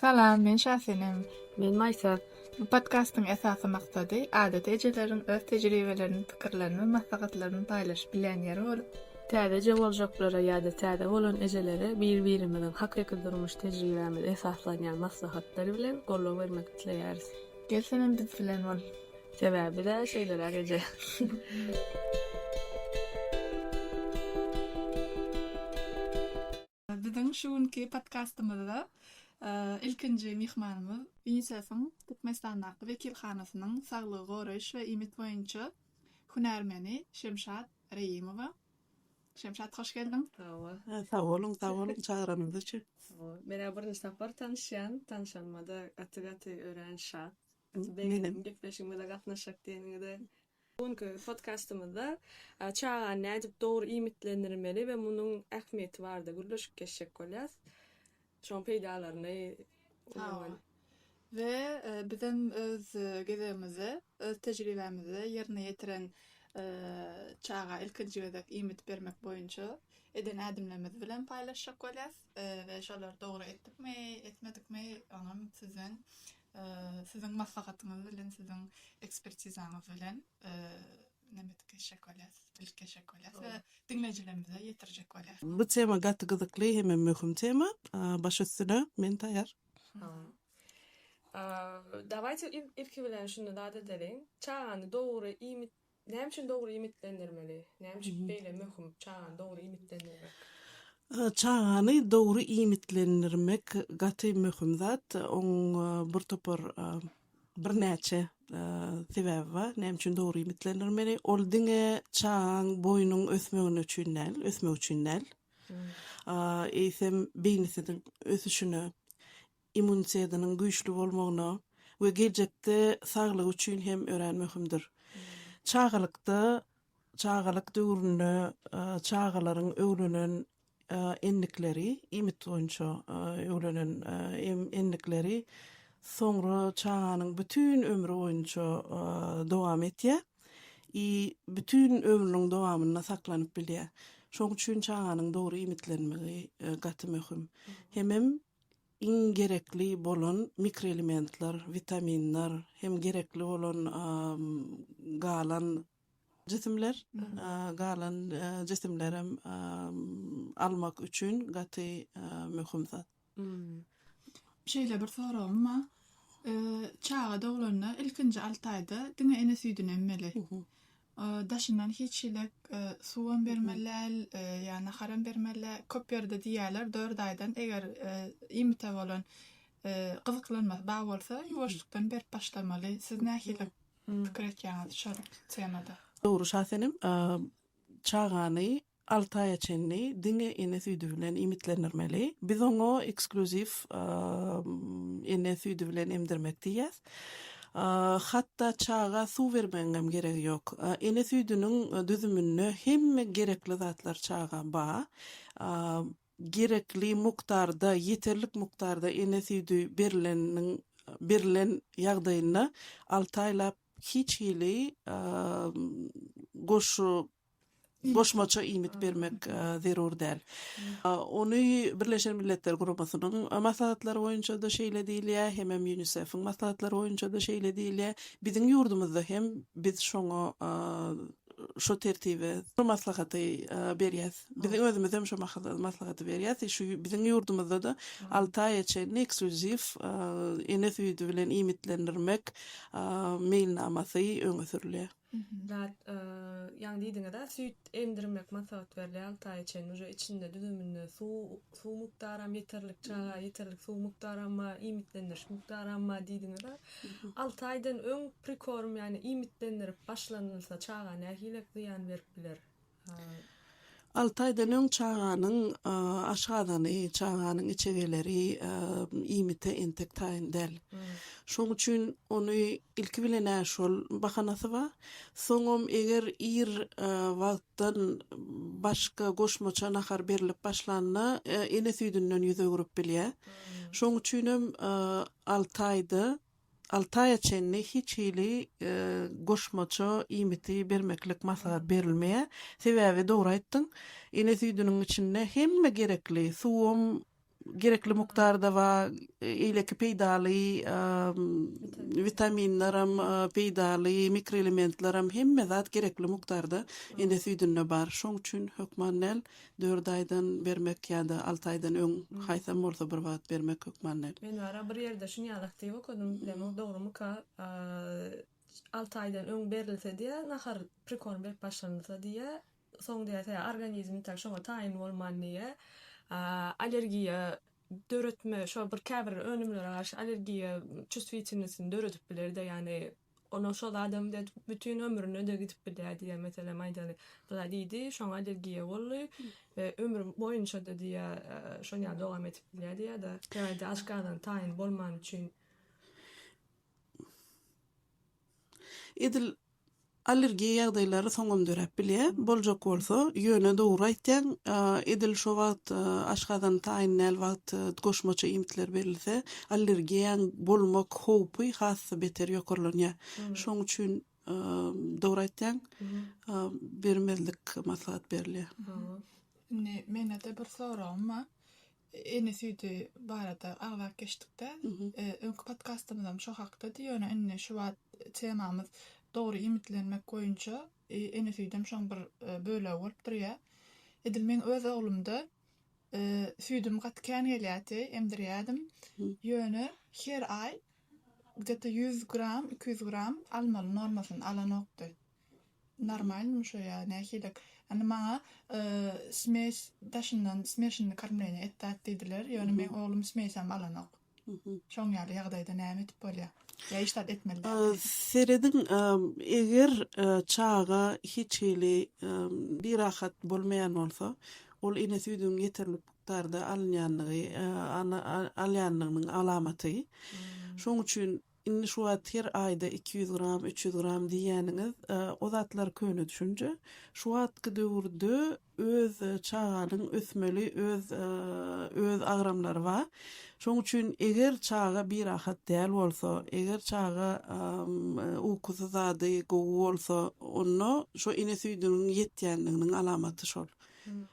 Salam, men Şahsenem. Men Maysel. Bu podcast'ın esasy maksady adat ejelerin öz tejribelerini, pikirlerini, maslahatlaryny paýlaşyp bilen ýeri bolup, Täze boljaklara ýa-da täze bolan ejelere bir-birimizin hakyky durmuş tejribemiz esaslanýan maslahatlary bilen gollap bermek dileýäris. gelsenem biz bilen bol. Sebäbi de şeýlerak eje. Biziň şuňky podcastymyzda ilkinji mihmanymyz UNICEF-iň Türkmenistandaky wekilhanasynyň saglygy goraýyş we iýmit boýunça hunärmeni Şemşat Reýimowa. Şemşat, hoş geldin. Sağ olun çağıranız için. Mene bir sapar tanışanmada gaty öğrenşat. Benim. Gepleşmede gatnaşak diýenigde. Bugünkü podcastymyzda çağa nädip dogry iýmitlendirmeli we munyň ähmiýeti bardy gürleşip geçecek bolýar. Şoň peýdalaryny Ve bizim öz gezegimizi, öz tejribemizi yerine getiren çağa ilkinji gezek iýmit bermek boýunça eden adimlerimiz bilen paýlaşjak bolýar. Ve şolar dogry etdikmi, etmedikmi, onuň sizin maslahatyňyz bilen, sizin ekspertizaňyz bilen nemet geçecek bolýar, bilip geçecek bolýar ve dinleyijilerimize ýetirjek bolýar. Bu tema gaty gyzykly hem möhüm tema. Baş üstüne men taýýar. Давайте ilki bilen şunu da edelim. Çağany dogry iýmit, näme üçin dogry iýmitlendirmeli? Näme üçin beýle möhüm çağany dogry iýmitlendirmek? Çağany dogry iýmitlendirmek gaty möhüm zat. Oň bir topar birnäçe sebäbi bar. Näme üçin dogry iýmitlendirmeli? Ol diňe çağaň boýunyň ösmegini üçin näl. Eýsem beýnisiniň ösüşini, immunitetining güýçli bolmagyna we geljekde saglyk üçin hem ören möhümdir. Çağalyk döwründe çağalaryň öwrenen enlikleri, iýmit boýunça öwrenen enlikleri soňra çağanyň bütün ömrü boýunça dowam etýär. Bütün ömrüniň dowamyna saklanyp bilýär. Şoň üçin çağanyň dogry iýmitlenmegi gaty möhüm. Hemem iň gerekli bolan mikroelementler, vitaminler, hem gerekli bolan galan jisimler, jisimlerem almak üçin gaty möhüm zat. Şeýle bir sorum ma. Çağa doglarına ilkinji 6 aýda diňe ene süýdün emmeli. Daşyndan hiç şeýle suwam bermeler, ýa naharam bermeler, köp ýerde diýerler 4 aýdan eger iýmite bolan gyzyklanma ba bolsa ýuwaşlykdan berip başlamaly. Siz nähili pikir etýäňiz şol temada? Dogry şahsenim, çağany 6 aýa çenli diňe ene süýdü bilen iýmitlendirmeli. Biz oňa ekskluziw ene süýdü bilen emdirmek diýýäs. Hatta çağa su vermengem gerek yok. Ene süýdüniň düzümünde hemme gerekli zatlar çağa ba. Gerekli muktarda, yeterlik muktarda ene süýdü berilen ýagdaýyna 6 aýlap hiç hili goşmaça iýmit bermek zerur däl. Ony Birleşen Milletler Guramasynyň maslahatlary boýunça da şeýle diýilýär, hem UNICEF-iň maslahatlary boýunça da şeýle diýilýär. Biziň ýurdumyzda hem biz şoňa şu tertibe maslahaty berýäs. Biziň özümiz hem şu maslahaty berýäs. Şu biziň ýurdumyzda da 6 aýa çenli ekskluziw ene süýdü bilen iýmitlendirmek mailnamasy öňe sürülýär. Yani diýdiňe da süýt emdirmek maslahat berýär 6 aý içinde uje içinde düzümünde su mukdaram yeterlik çağa yeterlik su mukdaramma iýmitlendiriş mukdaramma diýdiňe da 6 aýdan öň prekorm yani iýmitlendirip başlanylsa çağa nähili ziýan berip biler. 6 aýdan öň çağanyň aşgadany, çağanyň içegeleri iýmite entek taýyn däl. Şoň üçin ony ilki bilen şol bahanasy bar. Soňam eger wagtdan başga goşmaça nahar berilip başlanna ene süýdünden ýüze görüp bilýär. Şoň üçin 6 aýda 6 aýa çenli hiç hili goşmaça iýmiti bermeklik maslahat berilmeýär. Sebäbi dogry aýtdyň. Ene süýdüniň içinde hemme gerekli suwam gerekli mukdarda va eyleki peýdaly vitaminleram peýdaly mikroelementleram hemme zat gerekli mukdarda ende süýdünne bar. Şoň üçin hökmannel 4 aýdan bermek ýa-da 6 aýdan öň haýsam bolsa bir wagt bermek hökmannel. Men ara bir ýerde şunu ýalakdy okudum, bilemok dogrymy ka 6 aýdan öň berilse diýe nahar prekorm berip başlansa diýe soň diýe organizm tak şoňa taýin bolman diýe alergiýa döretme şo bir käbir önümlere garşy alergiýa çüswiýetçilisini döretip bilerdi, ýani onu şol adam da bütün ömrüne de gidip bilerdi diýe mesela maýdaly diýdi, şoňa alergiýa boldy we ömrü boýunça da diýe şoňa dowam etip bilerdi ýa-da käbirde aşgadan taýin bolman üçin Edil alergiýa ýagdaýlary soňam dörep bilýär. Boljak bolsa ýöne dogry aýtýan, edil şo wagt aşgadan taýinel wagt goşmaça imitler berilse, alergiýa bolmak howpy hasy beter ýokurlanýar. Şoň üçin dogry aýtýan, bermezlik maslahat berilýär. Mene de bir sorum var. Eni süýdi barada agzak geçdikde, öňkü podcastymyzda şo hakda diýýär, enne şu wagt temamyz dogry imitlenmek goýunça eni süýdüm şoň bir böle bolup durýar. Edil men öz oglumda süýdüm gatkan gelýärdi, emdirýärdim. Ýöne her ay где-то 100 gram, 200 gram almaly normasyny alanokdy. Normalmy şo ýa, nähilek. Ani maňa smes daşyndan smesini karmlaýan etdat diýdiler. Ýöne men oglum smesam alanok. Şoň ýaly ýagdaýda näme etip bolýar? Ya iştat etmeli. Seredin eger çağa hiç hili bir rahat bolmayan olsa, ol ine süýdüň ýeterli mikdarda alýanlygynyň alamaty. Şoň üçin inni şu her ayda 200 gram, 300 gram diýeniňiz o zatlar köni düşünje. Şu wagtky döwürde öz çağanyň ösmeli öz agramlary bar. Şoň üçin eger çağa bir rahat däl bolsa, eger çağa uykusy zady gowy bolsa, onu şo ine süýdüň ýetýänliginiň alamaty şol.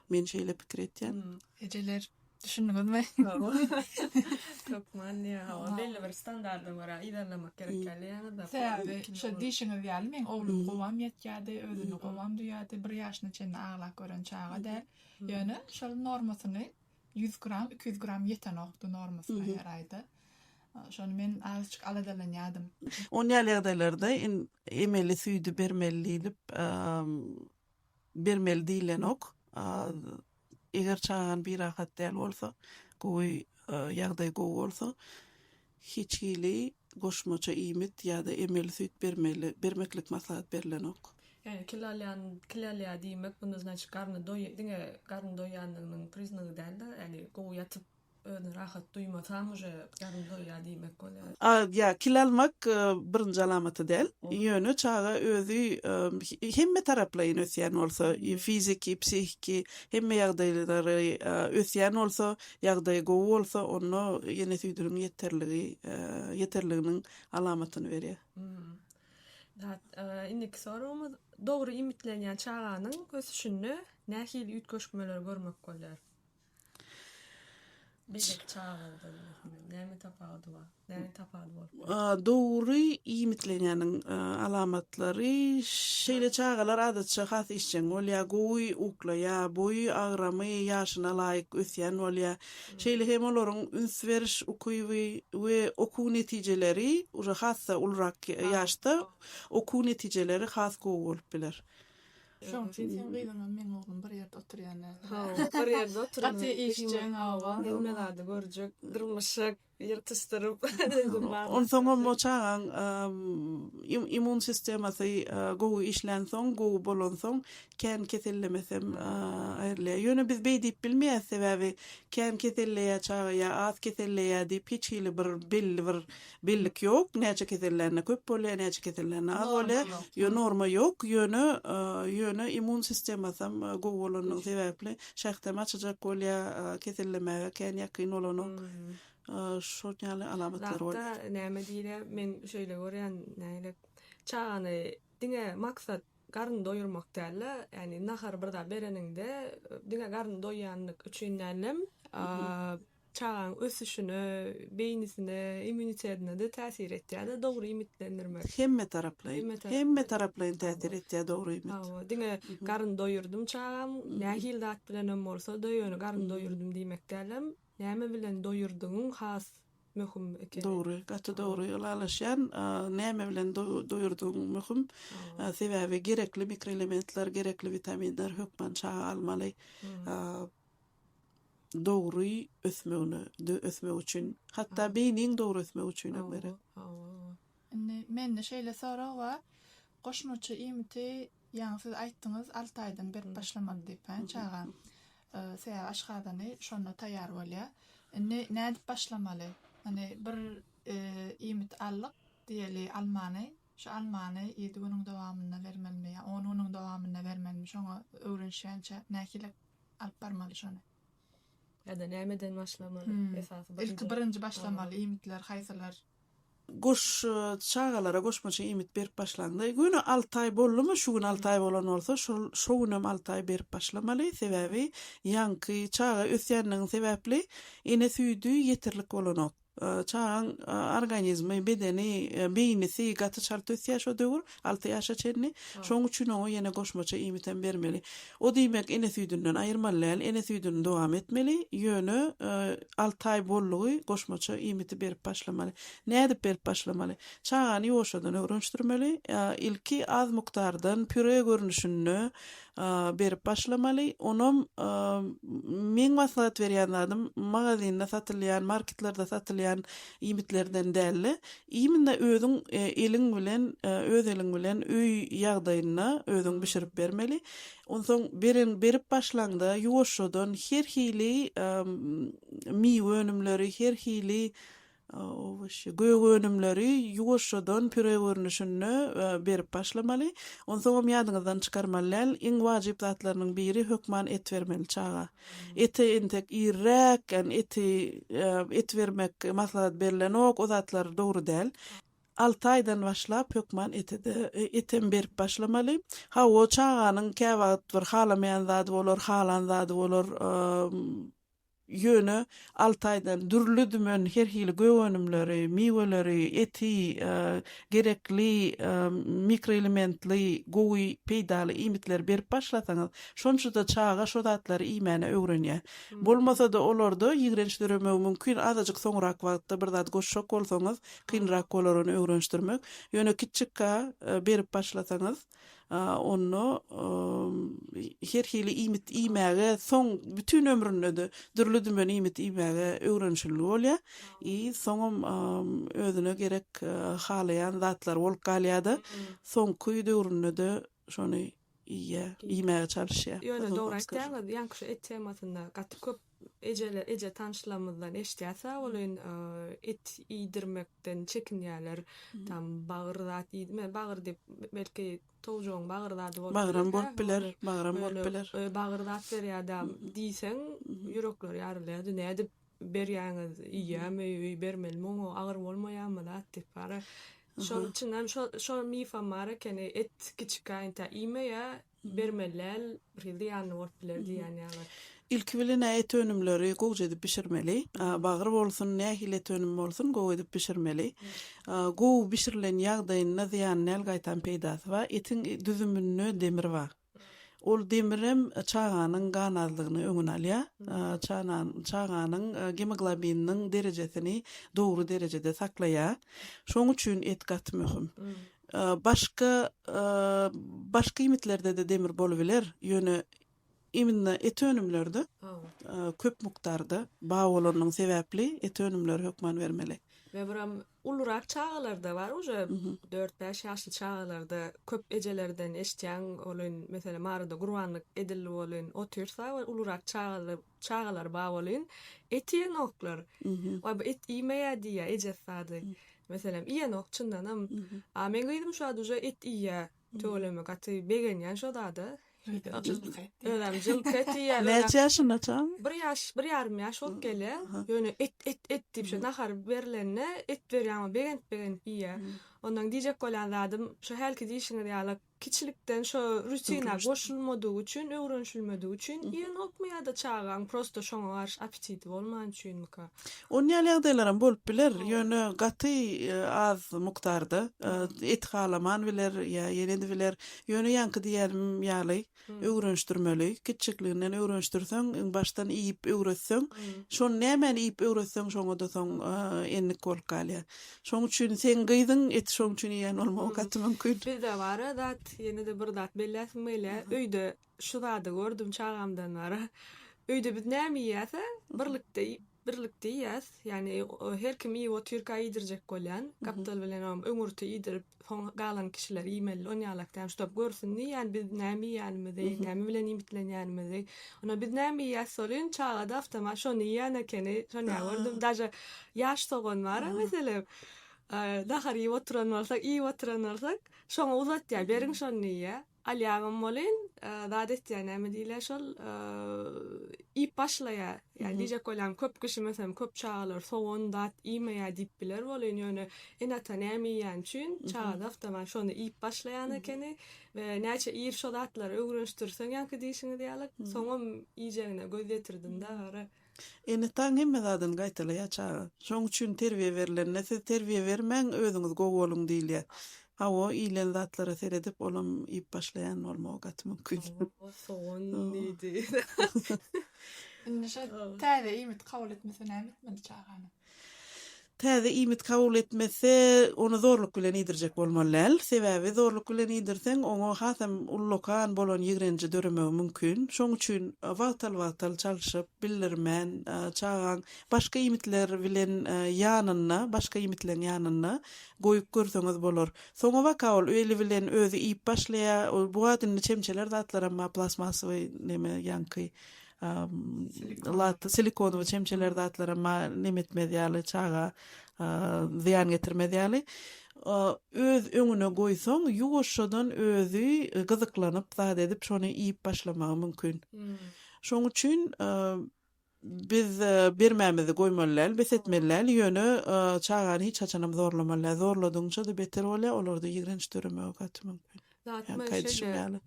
Men şeýle pikir etýän. Eceler düşündüňizmi? Köpman ýa, belli bir standardy bar, ilerlemek gerekli ýa-da. Täze, şo diýişiňiz ýaly men oglum gowam ýetýärdi, özüni gowam duýardy, 1 ýaşyna çenli aglak gören çağa däl. Ýöne şol normasyny 100 gram, 200 gram ýeten okdy normasyna her aýda. Şonu men azçyk aladalanýardym. On ýaly emeli süýdi bermeli diýilen ok. Eger çağan bir rahat däl bolsa, gowy ýagdaý gowy bolsa, hiç hili goşmaça imit ýa-da emeli süýt bermeklik maslahat berilen ok. Yani kilalya diýmek bunu znači karny doýanlygynyň priznagy däl-de, yani gowy ýatyp öňe rahat duýmasam uje karny doýýar diýmek bolýar. Ya kilalmak birinji alamaty däl. Ýöne çağa özü hemme taraplaryny ösýän bolsa, fiziki, psihiki hemme ýagdaýlary ösýän bolsa, ýagdaý gowy bolsa, onu ýene süýdüriň ýeterliginiň alamatyny berýär. Indiki sorumuz dogry imitlenýän çağanyň ösüşini nähili üýtgeşmeler görmek bolýar. Bizek çağırdı. Näme tapady bar? Näme tapady bol? Dogry imitlenýäniň alamatlary şeýle çağalar adatça has işçen bolýar, gowy ukla, boy agramy ýaşyna laýyk ösýän bolýar. Şeýle hem olaryň üns beriş okuwy we okuw netijeleri uje hassa ulrak ýaşda okuw netijeleri has gowy bolup biler. Şoň üçin sen gyýdanyň men oglum bir ýerde oturýan. Bir ýerde oturýan. Gaty işçen hawa. Nämelerde görjek, durmuşak, ýertistyryp. Onsoň o çağan immun sistemasy gowy işlän soň, gowy bolan soň kän kesellemesem aýrylýar. Ýöne biz beýdip bilmeýär sebäbi kän keselleýär çağa, az keselleýär diýip hiç hili bir bellik ýok. Näçe kesellerine köp bolýar, näçe kesellerine az bolýar. Norma ýok. Ýöne immun sistemasam gowy bolanyň sebäpli şähtem açajak bolýar, keselleme kän ýakyn bolanyň şo ýaly alamatlar bar. Hatta näme diýler, men şeýle görýän näile çağany diňe maksat garny doýurmak däl, ýani nahar birda bereninde diňe garny doýýanlyk üçin nälim çağan ösüşüne, beynisine, immunitetine de täsir etýär, dogry imitlendirmek. Hemme taraplayın. Hemme Hemme taraplayın täsir etýär dogry imit. Hawa, diňe garyn doýurdum çağam, nähil dat bilen bolsa doýuny garyn doýurdum diýmek dälem. Näme bilen doýurduň has möhüm eken. Dogry, gaty dogry ulalaşýan, näme bilen doýurduň möhüm. Sebäbi gerekli mikroelementler, gerekli vitaminler hökman çağa almaly. Dogry ösmek üçin, hatda beyniň dogry ösmek üçin beri. Men de şeýle soraw var. Goşmaçy imiti ýa siz aýtdyňyz 6 aýdan beri başlamaly diýip çağan. Sebäbi aşgadany şonu taýýar bolýar. Näde başlamaly? Hani bir imit allyk diýeli Almany, şu Almany 7 günüň dowamyna bermelimi ýa 10 günüň dowamyna bermelimi şoňa öwrenşänçe näkile alyp barmaly şonu. Ya da nämeden başlamaly? Esasy İlk birinji başlamaly imitler haýsylar? Goş çağalara goşmaçy imit berip başlandy. Güni 6 aý boldymy, şu gün 6 aý bolan bolsa, şo günem 6 aý berip başlamaly. Sebäbi ýanky çağa ösýändiň sebäpli ene süýdü ýetirlik bolanok. Çağın organizmi, bedeni, beynisi gaty şart ösýär şo döwür, 6 ýaşa çenni. Şoň üçin o ýene goşmaça imiten bermeli. O diýmek ene süýdünden aýyrmaly, ene süýdünden dowam etmeli. Ýöne 6 aý bollugy goşmaça imiti berip başlamaly. Näde berip başlamaly? Çağany ýoşadan öwrenşdirmeli. Ilki az mukdardan püre görnüşünü berip başlamaly. Onum men maslahat berýändim, magazinde satylýan, marketlerde satylýan imitlerden däli. Iminde özüň eliň bilen, öz eliň bilen öý ýagdaýyna özüň bişirip bermeli. Onsoň berip başlangda ýoşadan her hili miwe önümleri, her hili göýe önümleri ýoşadan püre görnüşünü berip başlamaly. Onsoň ýadyňyzdan çykarmaly. Iň wajyp zatlarynyň biri hökman et bermeli çağa. Eti entek irräk, et vermek maslahat berilen o zatlar dogry däl. 6 aýdan başlap hökman etem berip başlamaly. O çağanyň käwagt bir halamaýan zady bolar, halan zady bolar. Ýöne 6 aýdan dürlü dümen her hili göýe önümleri, miweleri, eti, gerekli mikroelementli gowy peýdaly imitler berip başlasaňyz, şonçuda çağa şo zatlary iýmäne öwrenýär. Bolmasa da olarda ýigrençdirmek mümkin. Azadyk soňrak wagtda bir zat goşşak bolsaňyz, kynrak bolar onu öwrençdirmek. Ýöne kiçikka berip başlasaňyz, onu her hili imit iýmäge soň bütün ömründe dürlü dümen imit iýmäge öwrenşildi bolýar. Soňam özüne gerek halayan zatlar bolup galýady. Soňky döwründe şonu iýmäge çalışýar. Ýöne dogry aýtýaňyz, ýanky şu et temasyna gaty köp eje tanışlamyzdan eşdäse bolan et iýdirmekden çekinýärler. Tam bagyr zat iýdirme, bagyr diýip belki tojoň bagyr zady bolup. Bagyram bolup biler, bagyram bolup biler. Bagyr zat berýärda diýseň ýürekler ýarylýar. Näde berýäňiz iýämi, bermelimi, o agyr bolmaýarmy da diýip bara. Şol üçin hem şol mifam bar eken et kiçik aýynta iýmeýär, bermeler bildi ýany bolup biler diýýär. İlk bilen et önümleri gowy edip pişirmeli. Bagyr bolsun, nähil et önüm bolsun, gowy edip pişirmeli. Gowy pişirilen ýagdaýyna ziýan näl gaýtan peýdasy bar. Etin düzümünde demir bar. Ol demirem çağanyň gan azlygyny öňüne alýar. Çağanyň hemoglobininiň derejesini dogry derejede saklaýar. Şoň üçin et gaty möhüm. Başka imitlerde de demir bolubiler. Ýöne iminne et önümlerde köp mukdarda bağ bolanyň sebäpli et önümleri hökman bermeli. Ve buram ulurak çağalarda var, uje 4-5 ýaşly çağalarda köp ejelerden eşitýän olan, mesela marada gurbanlyk edildi bolan o türsa ulurak çağalar bağ bolan etiýen oklar. Bu et iýmeýär diýär ejesady. Mesela iýen ok çyndanam. Men gydym şu uje et iýýär. Tölemek aty begenýän şo dady. Önem jylket ýa. Näçe ýaşyna çam? 1 ýarym ýaş bolup gelýär. Ýöne et diýip şu nahar berilenne et berýärmi begent ýa. Ondan diýjek bolan zadym şu helki diýişiňe ýaly kiçilikden şo rutina goşulmadyğı üçin, öwrenşilmediği üçin ýene okmaýa da çağan prosto şoňa garşy apetiti bolman üçin ka. On ýalyagdaýlaram bolup biler. Ýöne gaty az mukdarda et halaman biler ýa ýene biler. Ýöne ýanky diýelim ýaly öwrenşdirmeli. Kiçikliginden öwrenşdirseň, başdan iýip öwretseň, şonu nämen iýip öwretseň, şoňa da soň enlik bolup galýar. Şoň üçin sen gyýdyň, et şoň üçin ýene olmagy gaty mümkin. Bir de var dat ýene de bir dat belläsmeýle öýde şu zady gördüm çağamdan bara. Öýde biz näme ýäse birlikde ýäs. Ýani her kim iýip otyrka ýedirjek bolýan, kaptal bilen öňürti ýedirip galan kişiler iýmeli onýalakdan şop görsünni. Ýani biz näme ýanymyzy, näme bilen iýmitlenýänimizi. Ona biz näme ýäs bolýan çağada awtomat şonu ýana kene, şonu gördüm. Daja ýaş togan bar, meselem dahar iýip oturan bolsak, şoňa uzatýar, beriň şonu ýa. Alýagym bolyn, dadet ýa näme diýler şol, iýip başlaýar. Ýani diýjek bolam köp kişi meselem köp çağalar soňon dat iýmeýär diýip biler bolyn. Ýöne enata näme ýan üçin çağda awtomat şonu iýip başlaýan ekeni we näçe iýip şo datlary öwrenşdirseň ýanky diýişini diýerler. Soňam iýjegine göz ýetirdim da gara. Enetaň hemmedadan gaýtylýar çağa. Şoň üçin terbiýe berilen, näse terbiýe bermäň özüňiz gowy boluň diýilýär. Hawa ilen zatlara seredip olam iýip başlayan bolmagy gaty mümkin. Soňon neydi? Indi şo täze iýmit kabul etmese näme etmeli çağany? Täze iýmit kabul etmese onu zorluk bilen ýedirjek bolmaly. Sebäbi zorluk bilen ýedirseň oňa hasam ullukan bolan ýigrenji döremek mümkin. Şoň üçin wagtal çalyşyp bildirmän çağan başga iýmitler bilen ýanyna, başga iýmitleň ýanyna goýup görseňiz bolar. Soňa wakal öýle bilen özü iýip başlaýar. Bu adyny çemçeler zatlara plasmasy we neme ýanky silikon we çemçeler zatlara nemetmedýäli çağa ziyan getirmedýäli. Öz öňüne goýsaň, ýuwaşdan özü gyzyklanyp zat edip şonu iýip başlamagy mümkin. Şoň üçin biz bermämizi goýmaly, besetmeli, ýöne çağany hiç haçanam zorlamaly. Zorladyňça da beter bolýar, olary ýigrençdirmek gaty mümkin. Zaten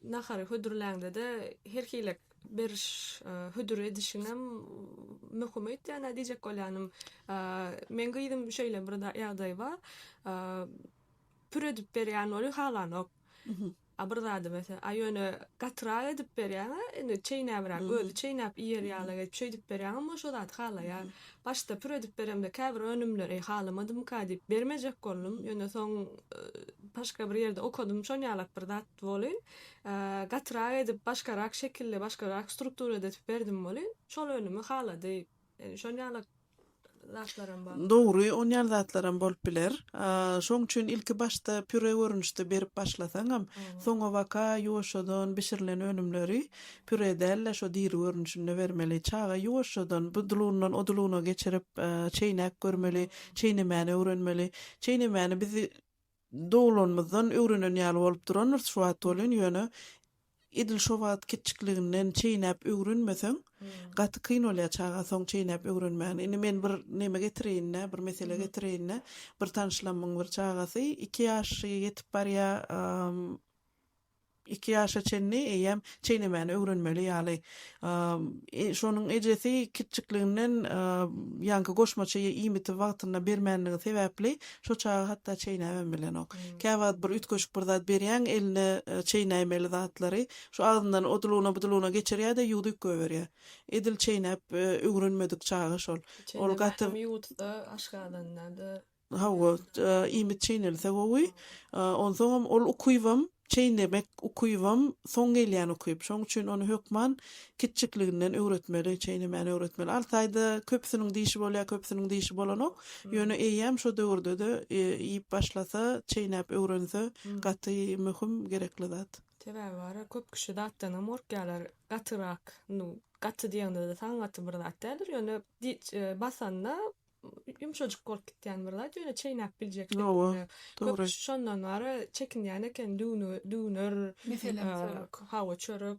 nahary hödürläňde de herkilek beriş hödür edişinem möhümmet ýa-ni diýjek bolýanym. Men gyýdym şeýle bir ýagdaý bar. Püre edip berýän oly halanok. Bir zady mesela aýöne gatyra edip berýän, indi çeýnäbirän, özü çeýnäp ýer ýaly geçip edip berýän, ama şo zat halaýar. Başda püre edip beremde käbir önümleri halamadym ka diýip bermejek boldum. Ýöne soň başga bir ýerde okudum, şonýalak bir zat bolyn. Gatyra edip başgarak şekilde, başgarak strukturada edip berdim bolyn. Şol önümi halady. Ýani şonýalak zatlaram bar. Dogry, onýal zatlaram bolup biler. Şoň üçin ilki başda püre görünüşde berip başlasaňam, soňa waka ýuwaşdan bişirilen önümleri püredäl şo diri görünüşinde bermeli. Çağa ýuwaşdan bu dulundan o duluna geçirip çeýnäp görmeli, çeýnemäni öwrenmeli. Çeýnemäni bizi doğulanmazdan öwrenen ýaly bolup duranlar şu wagt bolyn ýöne edil şo wagt kiçikliginden çeýnäp öwrenmeseň gaty kyn bolýar çağa soň çeýnäp öwrenmäni. Indi men bir neme getirýän, bir mesele getirýän, bir tanışlamyň bir çagasy 2 ýaşa ýetip barýar, 2 ýaşa çenni eýem çeýnemäni öwrenmeli ýaly. Şonuň ejesi kiçikliginden ýanky goşmaça iýmiti wagtyna bermänligi sebäpli şo çağa hatda çeýnämen bilen ok. Käwagt bir ütköşük bir zat berýän, eline çeýnämeli zatlary şu agzyndan oduluna buduluna geçirýär-de ýuwdyp göberýär. Edil çeýnäp öwrenmedik çağa şol. Ol gaty ýuwtda aşgadanlarda hawa iýmit çeýnelse gowy. Onsoň ol okuýbam çeýnemek okuýbam, soň gelýän okuýup. Şoň üçin onu hökman kiçikliginden öwretmeli, çeýnemäni öwretmeli. Altaýda köpsüniň diýişi bolýar, köpsüniň diýişi bolanok. Ýöne eýem şo döwürde de iýip başlasa, çeýnäp öwrense gaty möhüm gerekli zat. Sebäbi bar, köp kişi datdan amorkýalar gatyrak, gaty diýende de saň gaty bir zat dälir. Ýöne basanna yumşacık bolup gitýän bir zat, ýöne çeýnäp biljek. Köp şondan bary çekinýän eken düner, hawa çörek,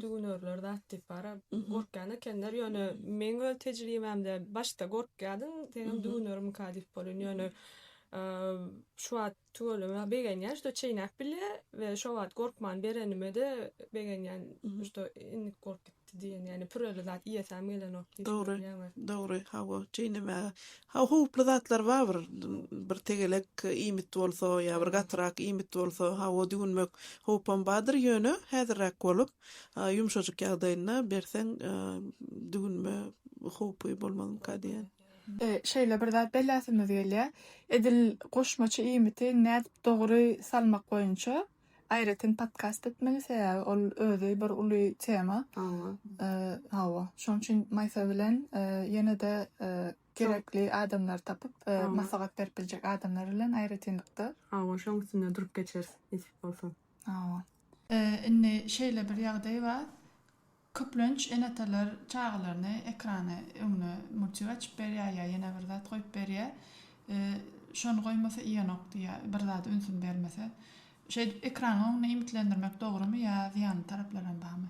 dünerler dat diýip bara gorkýan ekenler. Ýöne men tejribemde başda gorkýadym, teňim dünerim ka diýip bolýan. Ýöne şu wagt tölüme begen ýa şo çeýnäk bile we şo wagt gorkman berenime de begen ýa şo innik gorkup gitdi diýen ýani püreli zat iýesem gelenok diýip. Doğru. Hawa çeýneme. Ha hopla zatlar var bir tegelek imit bolsa ýa bir gatrak imit bolsa hawa düňmek hopam badyr ýöne häzirrak bolup ýumşajyk ýagdaýyna berseň düňme hopy bolmam kadiýen. Şeýle bir zat belläsimiz gelýär. Edil goşmaçy iýmiti nädip dogry salmak boýunça aýratyn podcast etmeli ol özü bir uly tema. Hawa. Şoň üçin Maýsa bilen ýene-de gerekli adamlar tapyp maslahat berip biljek adamlar bilen aýratynlykda. Hawa şoň üstüne durup geçer isip bolsa. Hawa. Inni şeýle bir ýagdaý bar. Köplünç enatalar çağlarını ekrana öňüne murçyp açyp berýär ýa ýene bir zat goýup berýär. Şonu goýmasa iýe nokdaýa bir zat ünsün bermese. Ekrany öňüne imitlendirmek dogrymy ýa ziýanly taraplardan barmy?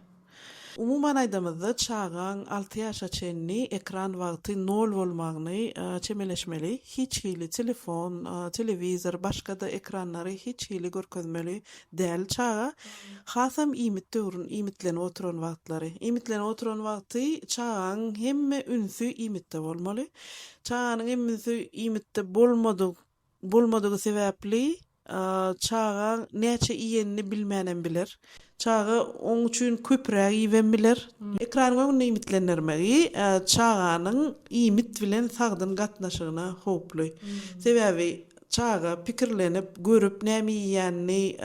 Umuman aýdamyzda çağan 6 ýaşa çenni ekran wagty 0 bolmagyny çemeleşmeli. Hiç hili telefon, telewizor, başga da ekranlary hiç hili görkezmeli däl çağa. Hasam imit döwrün imitlenip oturan wagtlary. Imitlenip oturan wagty çağan hemme ünsü imitde bolmaly. Çağanyň hemmesi imitde bolmadygy sebäpli çağa näçe iýenini bilmänem biler. Çağı onun üçin köpräk iýen biler. Ekranyň öňünde imitlenirmegi çağanyň imit bilen sagdyn gatnaşygyna hoply. Sebäbi çağa pikirlenip görüp näme iýenini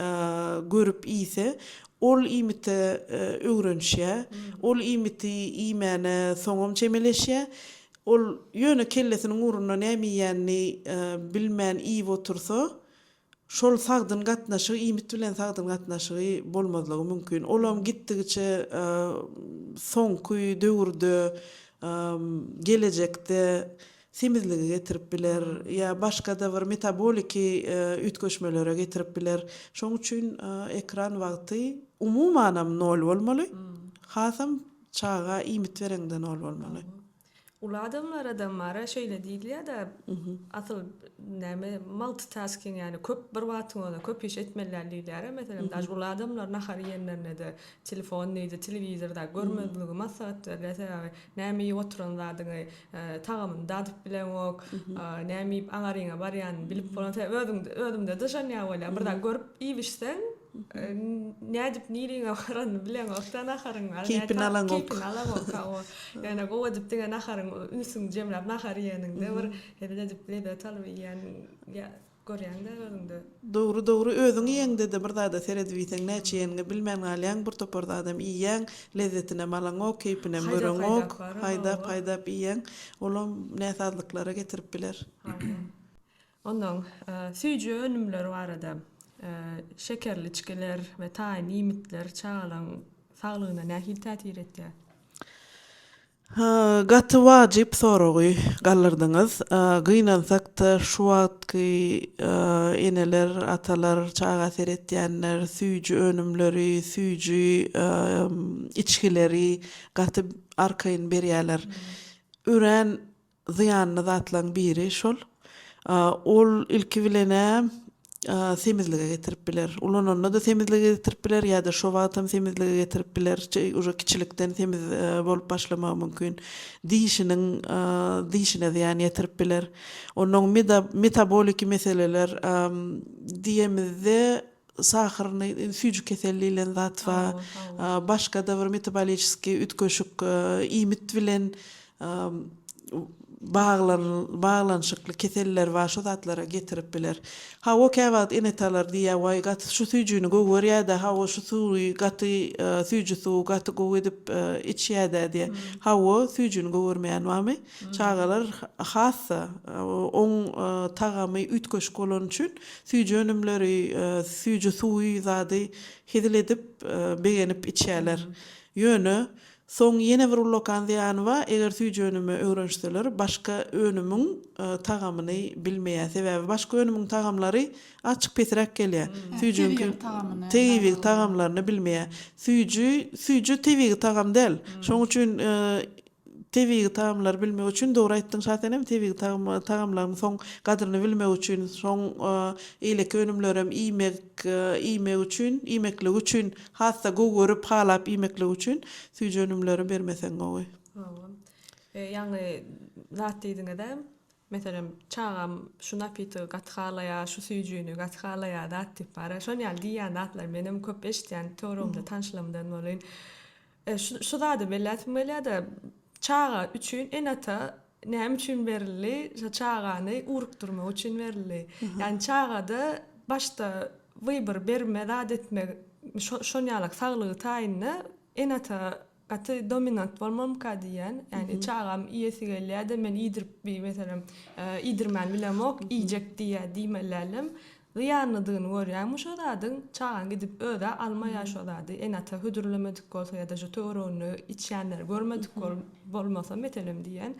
görüp iýse ol imite öwrenşýär. Ol imiti iýmene soňam çemeleşýär. Ol ýöne kellesiniň urunyna näme iýenini bilmän iýip otursa şol sagdyn gatnaşygy imit bilen sagdyn gatnaşygy bolmazlygy mümkin. Olam gitdigiçe soňky döwürde gelecekde semizligi getirip biler ýa başga da bir metaboliki ütköşmelere getirip biler. Şoň üçin ekran wagty umumanam 0 bolmaly. Hasam çağa imit berenden 0 bolmaly. Ula adamlara şöyle diýilýär da asyl näme multitasking ýani köp bir wagtyňda köp iş etmeliler diýilýär. Meselem daş ula adamlar nahar ýerlerine de telefon näde telewizorda görmezligi maslahat berýär. Näme oturan zadyny tagamyny dadyp bilenok, näme aňaryňa barýan bilip bolan özümde dışanýa bolýar. Birden görüp iýişsen nädip niriňe garan bilen oktan aharyň Keypini alan ok. Yani gowa dip diňe aharyň ünsüň jemlap nahar ýanyňda bir edip bilip talyp ýa görýäňde özüňde. Doğru özüň ýeňde de bir zada seredip ýeteň näçe ýeňe bilmän galýan bir toporda adam iýen lezzetine malan ok, keypine görüň ok, haýda iýen olam näsazlyklara getirip biler. Ondan süýji önümleri barada şekerli içkiler ve taýin imitler çağalan saglygyna nähil täsir etdi? Gaty wajyp soragy gallardyňyz. Gynansak da şu wagtky eneler, atalar çağa seretýänler süýji önümleri, süýji içkileri gaty arkaýyn berýärler. Ören ziýanly zatlaryň biri şol. Ol ilki bilene semizlige getirip biler. Ulanonna da semizlige getirip biler ýa-da şo wagtam semizlige getirip biler. Uje kiçilikden semiz bolup başlama mümkin. Dişiniň dişine ziýan getirip biler. Onuň metaboliki meseleler diýemizde sahyryny süýji keselligilen zat we başga da bir metabolijski ütköşük imit bilen bağlanşykly keseller var şo zatlara getirip biler. Ha o käwagt enetalar diýär way gaty şu süýjüni gower ýa-da ha o şu suwy gaty süýjü suw gaty gow edip içýär-de diýär. Ha o süýjüni gowermeýän wamy? Çağalar hassa oň tagamy ütköşük bolan üçin süýjü önümleri, süýjü suwy zady hedil edip begenip içýärler. Ýöne soň ýene bir ulokan diýany bar, eger süýjü önümi öwrenşseler, başga önümüň tagamyny bilmeýär. Sebäbi başga önümüň tagamlary açyk pesirek gelýär. Süýjüň tegi tagamlaryny bilmeýär. Süýjü tegi tagam däl. Şoň üçin tebigi tagamlar bilmek üçin dogry aýtdyň şahatem tebigi tagamlaryň soň gadryny bilmek üçin soň eýleki önümlerem iýmek üçin iýmeklik üçin hassa görüp halap iýmeklik üçin süýje önümleri bermesen gowy. Yani zat diýdiňe de meselem çağam şu napity gatgalaya, şu süýjüni gatgalaya dat diýip bar. Şol ýaly diýen datlar menem köp eşitýän torumda tanşlamdan bolyn. Şu da bellätmeli çağa üçün en ata näme üçin berildi? Şu çağany urukdurmak üçin berildi. Yani çağada başta wybor berme dat etmek şol ýaly saglygy taýyny en ata gaty dominant bolmamka diýen, yani çağam iýesi gelýärde men iýdirip meselem iýdirmän bilemok, iýjek diýmelerlim. Ýanydygyny görýärmi şo dadyň çağan gidip öde alma ýaşady. En ata hödürlemedik bolsa ýa-da şu töwerony içýänler görmedik bolmasa metelem diýen.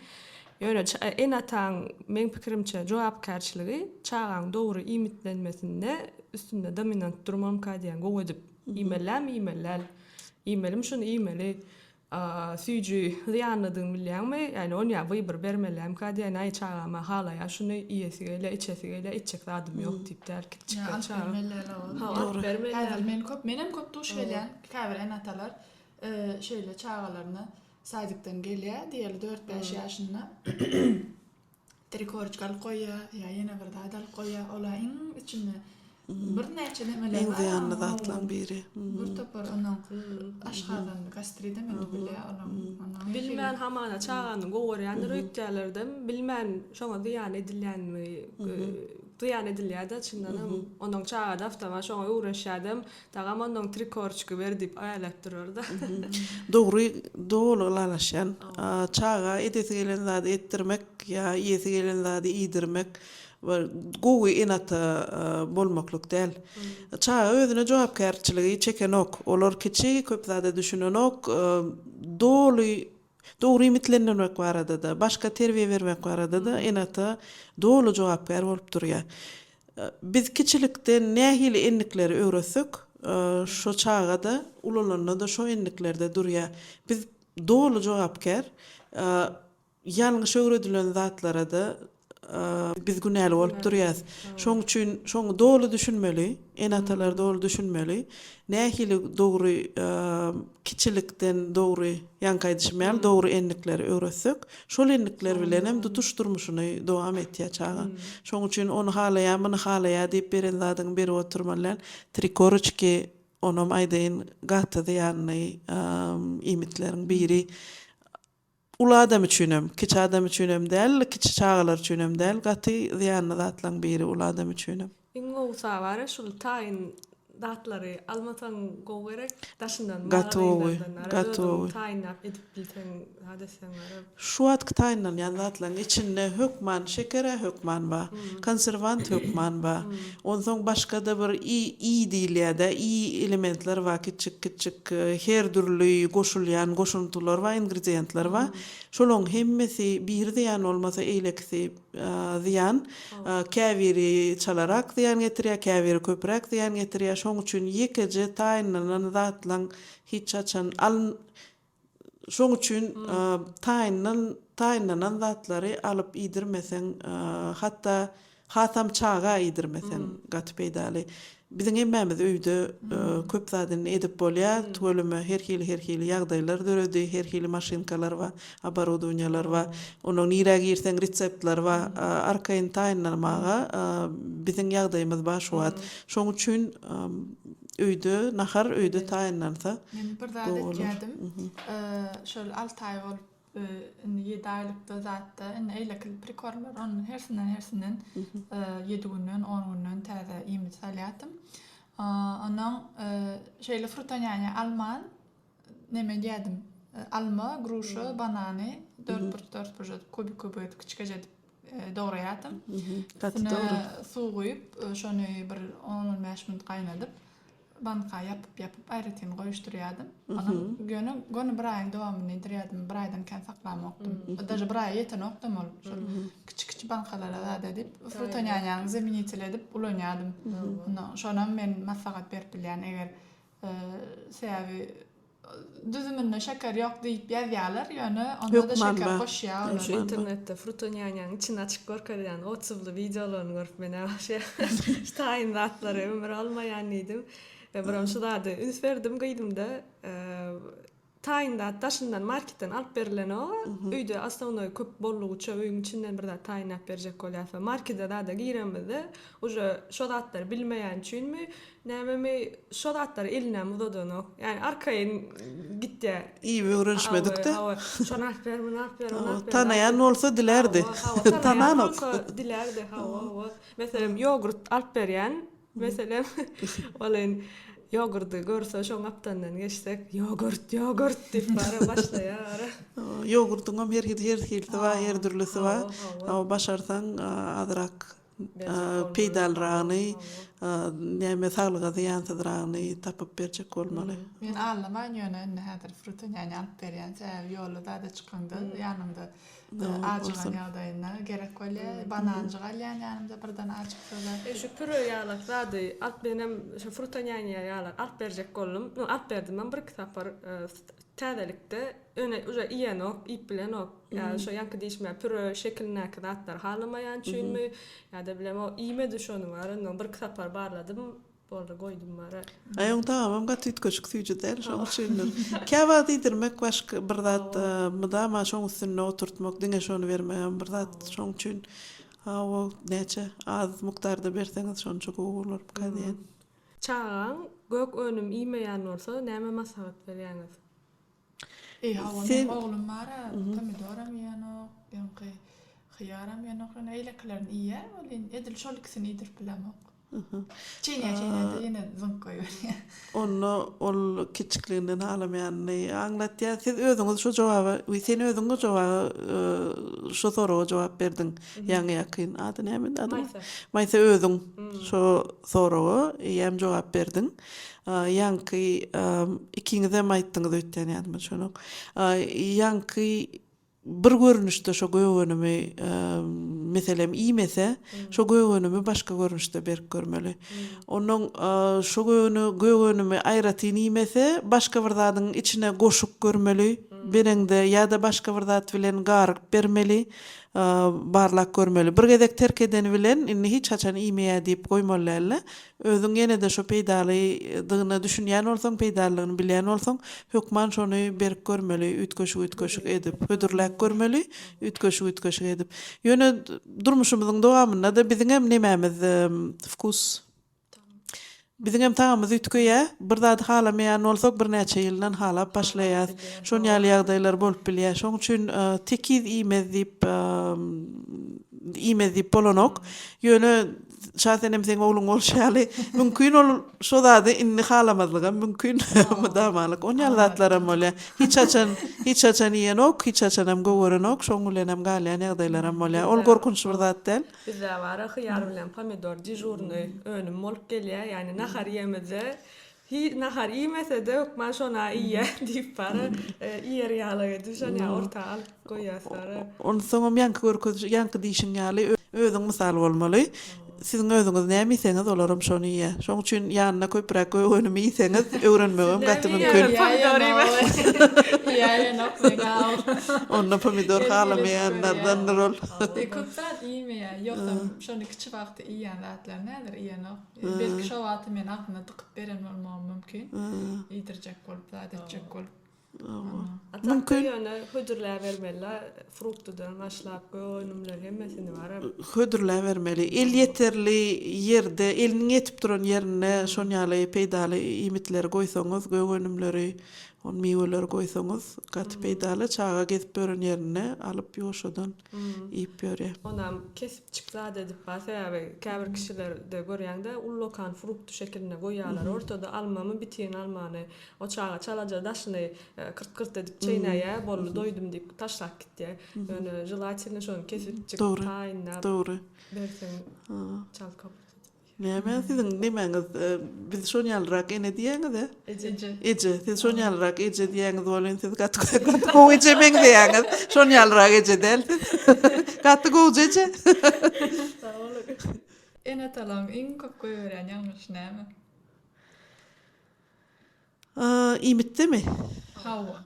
Ýöne en ataň men pikirimçe jogapkärçiligi çağan dogry iýmitlenmesinde üstünde dominant durmamka diýen gowy edip iýmelim şunu iýmeli süýjü ýanydygyny bilýärmi? Yani onu ýa wybor bermelem ka diýen aý çağama halaya şunu iýesi gele, içesi gele, içecek zadym ýok diýip därkip çykan çağ. Menem köp duş gelýän käbir en atalar şeýle çağalaryny sadykdan gelýär, diýeli 4-5 ýaşynda trikorçkal goýýar, ýa ýene bir dadal goýýar, ola içinde bir näçe nemeler Eng ziyanly zatlaryň biri. Bir topar onuň aşgadan gastride men bilýär onuň. Bilmän hamana çağanyň gowurýan rüýtlerden bilmän şoňa diýan edilýänmi? Diýan edilýärde çyndanam onuň çağada aftama şoňa uğraşýardym. Tagam onuň trikorçky berdip aýalap durardy. Dogry laşan. Çağa edesi gelen zady etdirmek ýa iýesi gelen zady iýdirmek gowy enata bolmaklyk däl. Çağa özüne jogapkärçiligi çekenok, olar kiçi köp zada düşünenok, dogry imitlenmek barada da, başka terbiýe bermek barada da enata dogry jogapkär bolup durýar. Biz kiçilikden nähili ennikleri öwresek, şo çağada ulalarna da şo enniklerde durýar. Biz dogry jogapkär ýalňyş öwredilen zatlara da biz günäli bolup durýas. Şoň üçin şoňy dogry düşünmeli, en atalar dogry düşünmeli. Nähili dogry kiçilikden dogry ýanka edişmeli, dogry ennikleri öwresek, şol ennikler bilen hem tutuşdurmuşyny dowam etýär çağa. Şoň üçin onu halaýar, muny halaýar diýip beren zadyň beri oturmalan trikorçki onam aýdyn gaty diýany iýmitleriň biri. Ula adam üçinem, kiçi adam üçinem däl, kiçi çağalar üçinem däl, gaty ziyanly zatlaryň biri ula adam üçinem. Iň gowsa bar şol taýyn datlary almatan gowgerek daşyndan Gatowy. Taýynap edip bilsen hadesen arab. Şu atky taýynan ýan zatlaryň içinde hökman, şekere hökman ba, konservant hökman ba. Onsoň başga da bir iyi diýilýär-de, iyi elementler ba, kiçik her türlü goşulýan goşuntular ba, ingredientler ba. Şolaryň hemmesi bir diýen olmasa eýlekisi ziyan, käbiri çalarak ziyan getirýär, käbiri köpräk ziyan getirýär. Şoň üçin ýekece taýynanan zatlaryň hiç açan şoň üçin taýynanan zatlary alyp iýdirmesen, hatda hatam çağa iýdirmesen gaty peýdaly. Biziň emmämiz öýde köp zadyny edip bolýar, tölüme her hili ýagdaýlar döredi, her hili maşinkalar we abarodowniýalar we onuň nirä girsen reseptler we arkaýyn taýynlamaga biziň ýagdaýymyz baş wat. Şoň üçin öýde nahar öýde taýynlansa. Men bir zat etýärdim. Şol 6 aý bolup indi 7 aýlykda zatda eýleki prekorlar onun hersinden 7 günden 10 günden täze iýmit salýatym. Onuň şeýle frutonýany alman neme diýdim? Alma, gruşa, banany 4 kubik edip kiçikçe dograýatym. Suw goýup şonu bir 10-15 minut gaýnadyp banka yapıp aýratyn goýuşturýardym. Onuň göni bir aýyň dowamyny edýärdim. Bir aýdan kän saklamakdym. Daja bir aý ýetenokdym ol. Kiçik bankalara da edip frutonýanyň zeminitelip edip ulanýardym. Şonam men maslahat berip bilýän eger säbi düzümünde şeker yok deyip yazýarlar, ýöne onda Yok, da şeker manba. goşýarlar. Şu internette frutonyanyan içini açık görkeden o çıvlı videolarını görüp mene şey tayin zatları ömür almayan idim. Ve buram şulardı üns verdim gıydım da tayin taşından marketten alıp berilen o öýde aslında köp bolluğu çö öýüň içinden bir de tayin alıp berjek bolýar. Markete da giremedi. Uje şo zatları bilmeýän üçinmi näme şo zatları eline mudadyny. Yani arkaya gitdi. İyi öğrenişmedik de. Şonu alıp ber, bunu alıp ber, onu alıp ber. Tanayan olsa dilerdi. Tanan Tananok. olsa dilerdi. Mesela yogurt alıp berýän. Mesela olen yogurtu görse şoň aptandan geçsek yogurt diýip bara başlaýar. Yogurtun her hilti var, her türlüsü var. Ama başarsan adırak peydalrağını, näme saglyga ziýansydyrağını tapyp berjek bolmaly. Men anlamaýan ýöne indi häzir frutonýany alyp berýän sebäbi ýolda da çykanda ýanymda ajygan ýagdaýynda gerek bolýar. Bananjy galýan ýanymda birden ajykdylar. Şu pürö ýalar zady alyp benem şu frutonýany ýalar alyp berjek boldum. No alyp berdim men bir kitapar täzelikde öne uja iýenok, ip bilenok. Ya şu ýanky diýişme pürö şekline kidatlar halamaýan üçinmi ýa-da bilem o iýme düşeni bar. No bir kitapar barladym. Bolda goýdum bara. Aýoň tamam gat ütköşük süýjüder, şoň üçin. Käwa diýdirmek başga bir zat mydama şoň üstüne oturtmak, diňe şonu bermeýän bir zat şoň üçin o näçe az mukdarda berseňiz şonça goýular kadýan. Çağan gök önüm iýmeýän bolsa näme maslahat berýäňiz? Sen oğlum mara pomidoram ýanok, ýa-da hyýaram ýanok, eýleklerini iýe, olen edil şol ikisini iýdirip bilemok. Çiğne ýene zınk goýýar. Onu ol kiçikliginden halamaýany aňlatýar. Siz özüňiz şu jogaby, sen özüňiz jogaby şu soraga jogap berdiň. Ýa-ni ýakyn ady näme ady? Maýsa özüň şu soraga ýam jogap berdiň. Ýanky ikiňize maýtdyňyz ötden ýadyma şonu. Ýanky bir görünüşde şo göwönümi meselem iýmese, şo göwönümi başga görünüşde berip görmeli. Onuň şo göwönümi aýratyn iýmese, başga bir zadyň içine goşup görmeli. Bereňde ýa-da başga bir zat bilen garyp bermeli. Barlak görmeli. Bir gezek terk edeni bilen inni hiç haçan iýmeýär diýip goýmaly. Özüň ýene de şo peýdalydygyny düşünýän bolsaň, peýdalygyny bilýän bolsaň, hökman şonu berip görmeli, ütköşük edip, hödürläp görmeli, ütköşük edip. Ýöne durmuşymyzyň dowamynda da biziň hem nemämiz fokus. Biziň hem taýamyz ütköýä, bir zat halamaýan bolsak, bir näçe ýyldan halap başlaýar. Şoň ýaly ýagdaýlar bolup bilýär. Şoň üçin tekiz iýmez diýip bolanok. Ýöne şahsen hem sen oğlun bolşaly mümkin ol şo zady inni halamazlyga mümkin mudamalyk. On ýaly zatlara bolýar. Hiç haçan ýenok, hiç haçan hem göwerenok, şoň bilen hem galýan ýagdaýlar bolýar. Ol gorkunç bir zat däl. Bizde bara hyýar bilen pomidor dijurny önüm bolup gelýär. Ýani nahar ýemede nahar iýmese de ökman şona iýe diýip bara ýer ýalyga düşen orta alyp goýýar. Onu soňam ýanky diýişiň ýaly özüň mysal bolmaly. Siziň özüňiz näme iýseňiz olaram şonu iýe. Şoň üçin ýanyna köpürek göwönümi iýseňiz öwrenmegem gaty mümkin. Ýa-nok legal. Onda pomidor halamaýanlardan rol. Köpzat iýmeýär. Ýoksa şonu kiçik wagtda iýen zatlar nädir iýenok? Belki şo wagty men aklyma tykyp beren bolmam mümkin. Ýedirjek bolup, zat etjek bolup. Mümkin ýöne hödürläp bermeli, fruktudan başlap göwnümler hemmesini bara hödürläp bermeli. El ýeterli ýerde, eliniň ýetip duran ýerine şon ýaly peýdaly iýmitleri goýsaňyz, göwnümleri, on miweleri goýsaňyz, gaty peýdaly çaga gezip beren ýerine alyp ýoşadan iýip berýär. Onam kesip çykzat edip basaýar, käbir kişilerde görýäňde ullokan fruktu şekeline goýýarlar. Ortada almamy bitiň almany o çaga çalaja daşyny kırt edip çeýnäýär, bolly doýdum diýip taşlap gitdi. Ýöne jelatinni şonu kesip çykyp taýynlap. Dogry. Bersen çalkap. Näme siziň nimeňiz? Biz şon ýalyrak ene diýeňiz de? Ece. Siz şon ýalyrak ece diýeňiz bolan siz gaty gowy ece meň diýeňiz. Şon ýalyrak ece del. Gaty gowy ece. Ene talam iň köp goýberýän ýalňyş näme? İmitte mi? Hawa.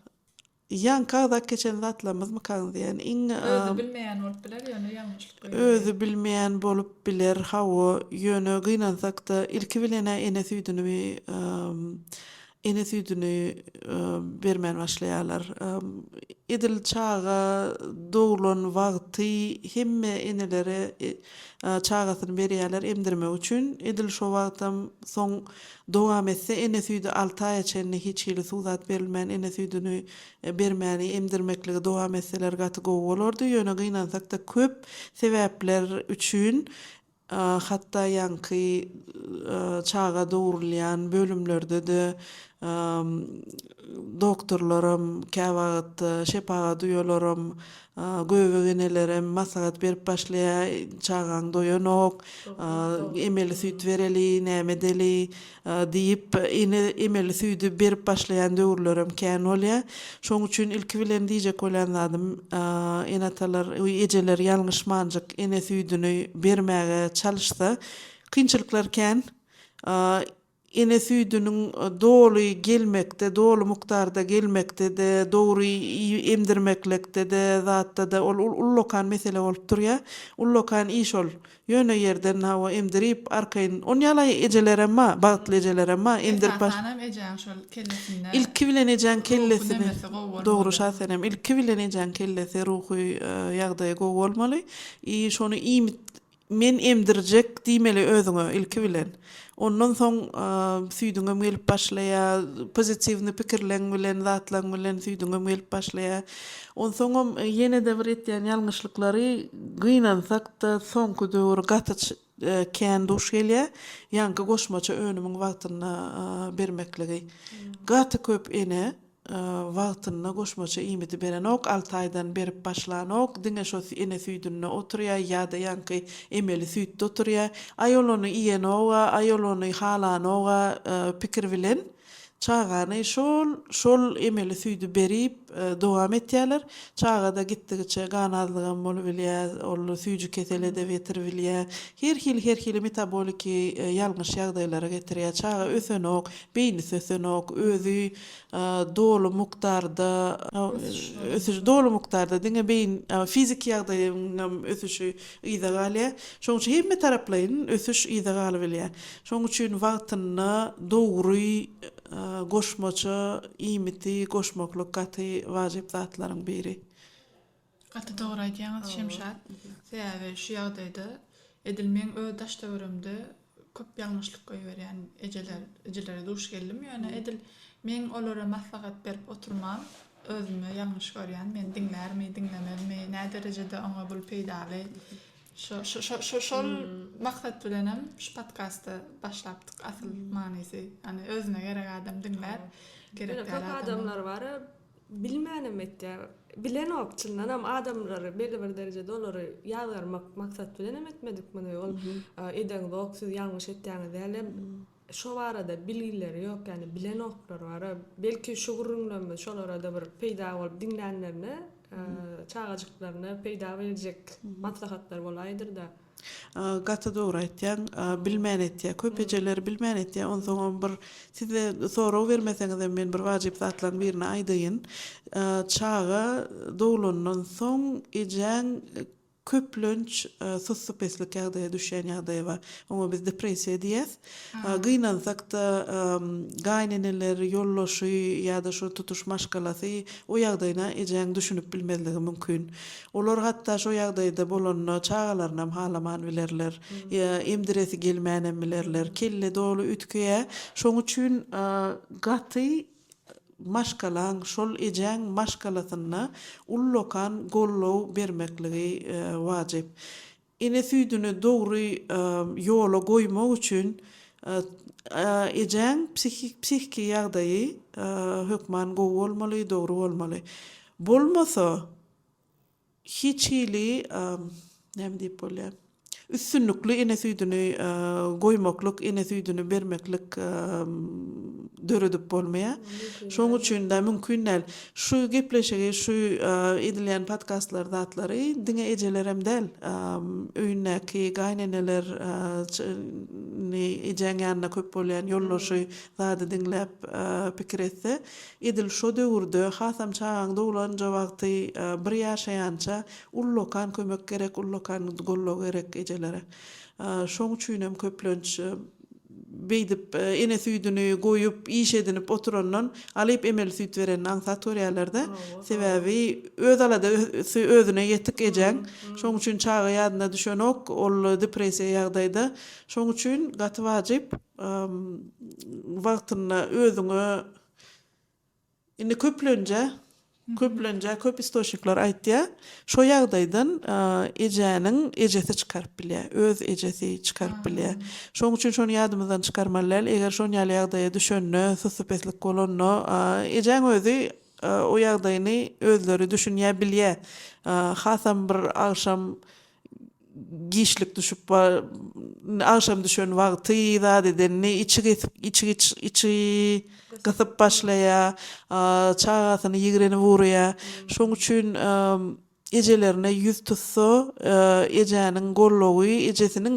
Yankada geçen zatlamız mı kan diyen Özü bilmeýän bolup biler ýöne ýalňyşlyk goýar. özü bilmeýän bolup biler hawa ýöne gynansak da ilki bilene ene süýdüni ene süýdüni bermän başlaýarlar. Edil çağa doğulan wagty hemme enelere çağasyny berýärler emdirmek üçin. Edil şo wagtdan soň dowam etse ene süýdi 6 aýa çenli hiç hili suwzat berilmän ene süýdüni bermäni emdirmekligi dowam etseler gaty gowy bolardy. Ýöne gynansak da köp sebäpler üçin hatta ýanky çağa dowrulýan bölümlerde de doktorlarym, käwagt şepaga duýalaram, göwügenelerim maslahat berip başlaýar, çağaň doýanok, emeli süýt bereli, näme deli diýip emeli süýdi berip başlaýan döwürlerim kän bolýar. Şoň üçin ilki bilen diýjek bolan zadym enatalar, ejeler ýalňyşmanjyk ene süýdüni bermäge çalyşsa, kynçylyklar kän. Ene süýdüniň dolu gelmekde, dolu mukdarda gelmekde de, dogry emdirmeklikde de, zatda da ullokan mesele bolup durýar. Ullokan iş ol. Ýöne ýerden hawa emdirip arkaýyn on ýaly ejeler emma, bagtly ejeler emma emdirip Esasanam ejeň şol kellesinde. ilki bilen ejen kellesini nemesi gowy bolmaly. dogry şasenem ilki bilen ejen kellesi ruhy ýagdaýy gowy bolmaly. Şonu men emdirjek diýmeli özüňe ilki bilen. Ondan soň süýdüňe gelip başlaýar, pozitiwny pikirleň bilen, zatlaň bilen süýdüňe gelip başlaýar. Ondan soň ýene de bir etýän ýalňyşlyklary gynansak da soňky döwür gaty kän duş gelýär. Ýanky goşmaça önümiň wagtyna bermekligi. Gaty köp ene wagtyna goşmaça imidi beren ok 6 aýdan berip başlan ok diňe şo ene süýdünne oturýar ýa-da ýanky emeli süýtde oturýar. Aýoluny iýenoga, aýoluny halanoga pikir bilen çağany şol emeli süýdi berip dowam etýärler. Çağada gitdigiçe ganazlygam bolup bilýär, ol süýjü kesele de getirip bilýär. Her hili metabolik ýalňyş ýagdaýlara getirýär. Çağa ösenok, beýni ösenok, özü dolu mukdarda ösüş dolu mukdarda diňe beýin fizik ýagdaýynyň ösüşi ýa-da galýar. Şoň üçin hemme taraplaryň ösüş ýa-da galy bilýär. Şoň üçin wagtyna dogry goşmaça imiti goşmaklyk gaty wajyp zatlaryň biri. Gaty dogry aýdýaňyz Şemşat. Sebäbi şu ýagdaýda edilmeň öz daş döwrümde köp ýalňyşlyk goýberýän ejelere duş geldim. Ýöne edil men olara maslahat berip oturmam, özüme ýalňyş görýän, men diňlermi, nä derejede oňa bul peýdaly. Şol maksat bilenem şu podcast'ı başlapdyk asyl manysy. Hani özüne gerek adam diňler, gerek adamlar bar, bilmänem etdi. Bilen opçundan am adamlary belli bir derejede olary ýagarmak maksat bilenem etmedik meni ol eden doksyz ýalňyş etdiňi däle. Şo barada bilgileri ýok, ýani bilen oklar bar. Belki şu gurrundan şolara da bir peýda bolup diňlänlerine çağajyklaryna peýda berjek maslahatlar bolaýdyr da. Gaty dogry aýtýan, bilmän etýär, köp ejeler bilmän etýär. Ondan bir size soraw bermeseňiz men bir wajyp zatlaryň birini aýdýyn. Çağa dowlandan soň ejen köplünç sosyopeslik ýagdaýa düşen ýagdaýy bar. Oňa biz depressiýa diýäs. Gynansak da gaýneneler ýollaşy ýa-da şu tutuş maşgalasy o ýagdaýyna ejen düşünüp bilmezligi mümkin. Olar hatda şu ýagdaýda bolan çağalaryna halaman bilerler, emdiresi gelmänem bilerler, kelle dolu ütkeýe. Şoň üçin gaty maşgalaň şol ejen maşgalasyna ullokan gollow bermekligi wajyp. Ene süýdüni dogry ýola goýmak üçin ejen psihik ýagdaýy hökman gowy bolmaly, dogry bolmaly. Bolmasa hiç hili näme diýip bolýar? Üstünlükli ene süýdüni goýmaklyk, ene süýdüni bermeklik döredip bolmaýar. Şoň üçin de mümkin näl. Şu gepleşigi, şu edilýän podcastlar zatlary diňe ejelerem del. Öýündäki gaýneneler ejen ýanyna köp bolýan ýollaşy zady diňläp pikir etse, edil şo döwürde hasam çağaň dowlanja wagty bir ýaşaýança ullokan kömek gerek, ullokan gollog gerek ejelere. Şoň üçin hem köplenç beýdip ene süýdüni goýup iş edinip oturandan alyp emel süýt beren ansatoriýalarda sebäbi öz alada özüne ýetik ejen. Şoň üçin çağa ýadyna düşenok ol depressiýa ýagdaýda. Şoň üçin gaty wajyp wagtyna özüňe indi köp istoşikler aýtdy. Şo ýagdaýdan ejäniň ejesi çykaryp bilýär, öz ejesi çykaryp bilýär. Şoň üçin şonu ýadymyzdan çykarmaly. Eger şo ýagdaýa düşenne, susupeslik bolanna, ejen özü o ýagdaýyny özleri düşünýär bilýär. Hasam bir agşam gişlik düşüp agşam düşen wagty zat edenni içi gasyp başlaýar, çağasyny ýigireni wurýar. Şoň üçin ejelerine ýüz tutsa, ejäniň gollogy, ejesiniň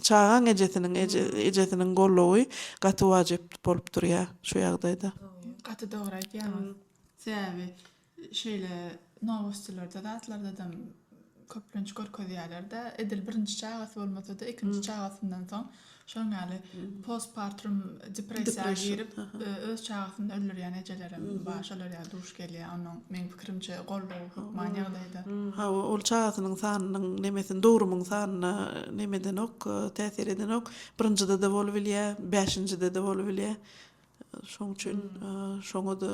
çağaň ejesiniň gollogy gaty wajyp bolup durýar şu ýagdaýda. Gaty dogry aýtýarmyň. Sebäbi şeýle nowostilarda da atlarda da köplenç görkezýärler-de edil birinji çağasy bolmasa-da ikinji çağasyndan soň şoňaly postpartum depressiýa girip öz çağasynda öldürýän ejelerim başalarya duş gelýär. Onuň men pikirimçe gollogy hukman ýagdaýda. Ha, ol çağasynyň sanynyň nemesin dogrumyň sanyna nemeden ok täsir eden ok birinjide de bolup bilýär, 5-njide de bolup bilýär. Şoň üçin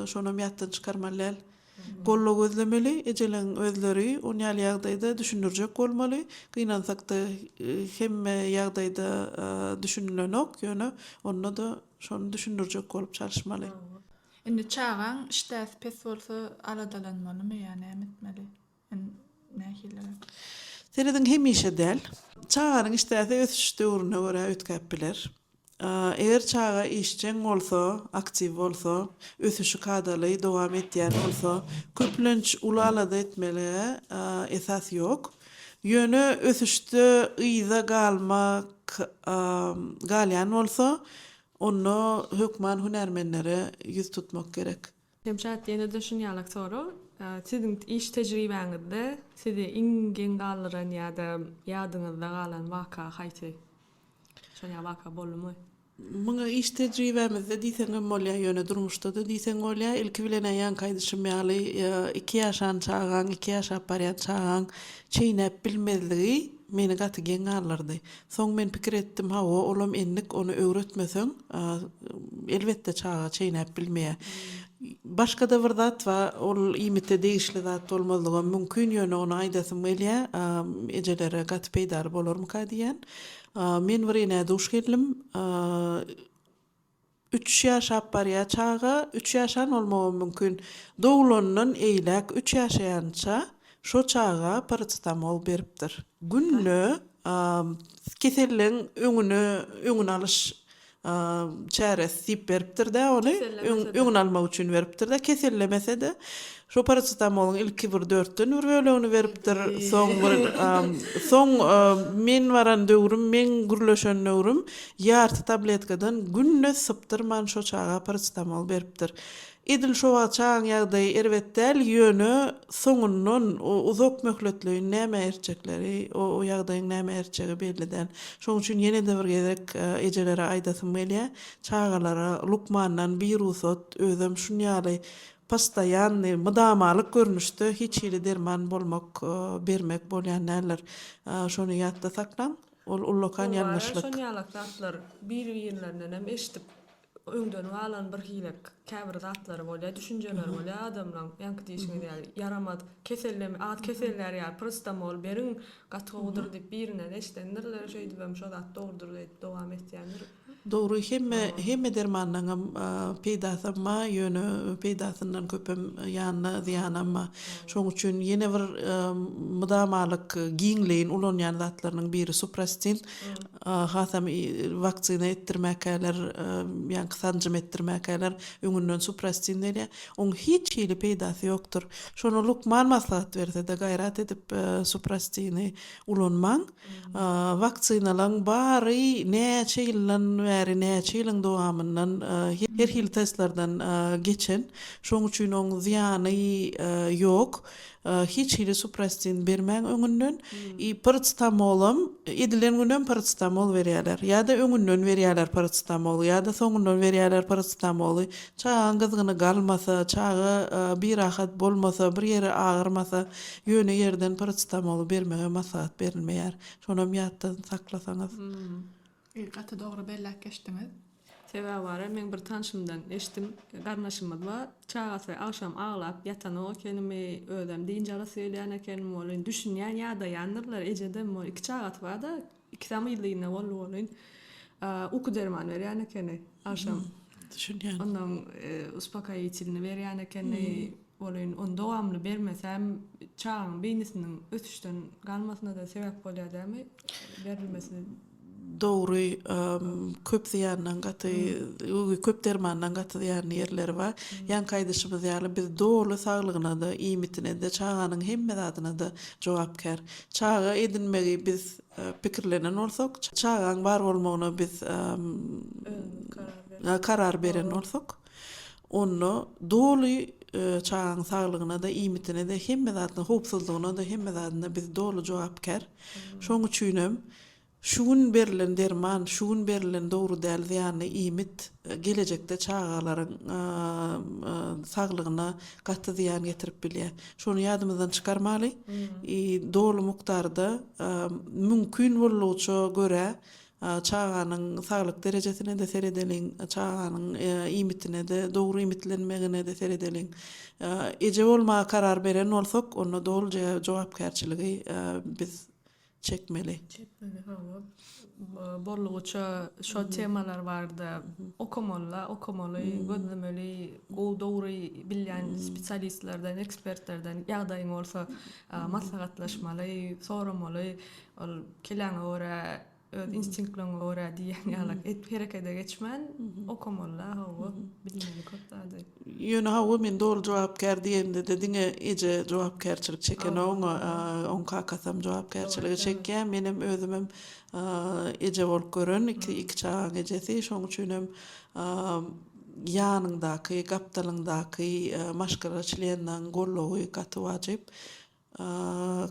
şonu ýatdan çykarmaly. Gollog özlemeli, ejeleň özleri on ýaly ýagdaýda düşünürjek bolmaly. Gynansak da hemme ýagdaýda düşünülenok, ýöne onda da şonu düşünürjek bolup çalışmaly. Indi çağaň iştäs pes bolsa aladalanmalymy ýani emetmeli. Nähiller? Seredin hemişe del. Çağaryň iştäsi ösüş döwrüne görä ötkäp biler. Eger çağa işçen bolsa, aktiv bolsa, ösüşi kadaly dowam etýän bolsa, köplenç ulalada etmeli esas ýok. Ýöne ösüşde ýyza galmak galýan bolsa, onu hökman hünärmenlere ýüz tutmak gerek. Hemşat ýene düşünýärlik soru. Siziň iş tejribeňizde sizi iňgen galyran ýa-da ýadyňyzda galan waka haýsy? Şoňa waka bolmy? Muňa iş tejribemizde diýseňem bolýar ýöne durmuşda da diýseň bolýar. Ilki bilen aýan kaýdyşym ýaly 2 ýaşan çağaň, 2 ýaşap barýan çağaň çeýnäp bilmezligi meni gaty geň alyrdy. Soň men pikir etdim, ha olam enlik onu öwretmeseň elbetde çağa çeýnäp bilmeýär. Başka da bir zat var, ol imite değişli zat olmalığı mümkün ýöne onu aýdasym gelýär, ejelere gaty peýdar bolarmyka diýen. Men bir ene duş geldim. 3 ýaşap barýa çağa, 3 ýaşan bolmagy mümkün. Dowlandan eýlek 3 ýaşaýança şo çağa paracetamol beripdir. Günlü keselliň öňüne alyş çäresi sip beripdir da onu öňüne almak üçin beripdir da kesellemese de şo paracetamolun ilki bir 4-den bir bölegini beripdir. Soň men waran döwrüm, men gürleşen döwrüm ýarty tabletkadan günne sypdyrman şo çağa paracetamol beripdir. Edil şo çağın ýagdaýy erbetdäl ýöne soňundan uzak möhletliğin näme erçekleri, o ýagdaýyň näme erçegi belliden. Şoň üçin ýene de bir gezek ejelere aýdasym gelýär. Çağalara lukmandan bir usat özüm şunýaly pastayan mydamalyk görnüşde hiç ýeri derman bolmak bermek bolýan näler. Şonu ýatda saklan. Ol ullokan ýalňyşlyk. Şonýalyk zatlar bir-birlerinden hem eşitip öňden alan bir hilek käbir zatlary bolýar, düşünjeler bolýar, adamlaň ýanky diýişine däl yaramad keselleme, keseller ýa paracetamol beriň gaty gowdur diýip birine eşdendirler, şeýdi hem şo zat dogrudur diýip dowam etýändir. Doğru, hemme dermanlaňam peýdasynma ýöne peýdasyndan köpem ýanyna ziýanama. Şoň üçin ýene bir mydamalyk giňleýin ulanýan zatlarynyň biri suprastin. Hasam vaksyna etdirmäkäler ýanky sancım ettirmäkeler öňünden suprastin diýär. Oň hiç hili peýdasy ýokdur. Şonu Lukman maslahat berse de gaýrat edip suprastini ulanmaň. Vaksinalaň bary näçe ýyldan bäri näçe ýylyň dowamyndan her hil testlerden geçen. Şoň üçin oň ziýany ýok. Hiç hili suprastin bermäň öňünden paracetamolum edilen günden paracetamol berýärler. Ýa-da öňünden berýärler paracetamol, ýa-da soňundan berýärler paracetamol. Çaýan gyzygyny galmasa, çağı bir rahat bolmasa, bir ýeri agyrmasa, ýöne ýerden paracetamol bermege maslahat berilmeýär. Şonam ýatdan saklasaňyz. Gaty dogry bellek geçdiňiz. Sebäbi bar, men bir tanşymdan eşdim, garnaşymyz bar. Çagasy akşam ağlap ýatany ekenimi, özüm diýince söýleýän ekenim bolyn, düşünýän ýa-da ýanyrlar, ejedem o iki çagat bar da, iki ýylyna bolýan. Uku derman berýän ekeni akşam. Düşünýän. Ondan uspakaýyçylyny berýän ekeni bolyn, on dowamly bermesem çağın beýnisiniň ötüşden galmasyna da sebäp bolýar dämi? Berilmesi Doğru köp ziyandan gaty köp dermandan gaty ziyan yerleri var. Yan kaýdyşymyz ýaly biz dogry saglygyna da iýmitine de çağanyň hemme zadyna da jogapkär. Çağa edinmegi biz pikirlenen bolsak, çağaň bar bolmagyna biz karar beren bolsak, onu dogry çağın saglygyna da iýmitine de hemme zadyna howpsuzlygyna da hemme zadyna biz dogry jogapkär. Şoň üçin şuun berilen derman, şuun berilen doğru däl ýany iýmit gelecekde çağalaryň saglygyna gaty ziýan getirip bilýär. Şonu ýadymyzdan çykarmaly. Dogry mukdarda mümkin bolýuça göre çağanyň saglyk derejesine de seredeliň, çağanyň iýmitine de dogry iýmitlenmegine de seredeliň. Eje bolma karar beren bolsak, onu dogry jogapkärçiligi biz çekmeli. Bolluğuça şo temalar bardy. Okumaly, gözlemeli, o dogry bilýän spesialistlerden, ekspertlerden ýagdaýyň bolsa maslahatlaşmaly, soramaly, ol keläňe görä, öz instinktlaryňa görä diýen ýaly herekete geçmän, okumaly, hawa bilmeli köpdädi. Ýöne hawa men dogry jogapkär diýende de diňe eje jogapkärçilik çeken oň kakasam jogapkärçiligi çekýän, menem özümem eje bolup görün, iki çağ ejesi, şoň üçin hem ýanyňdaky, gapdalyňdaky maşgalaçylygyndan gollagy gaty wajyp.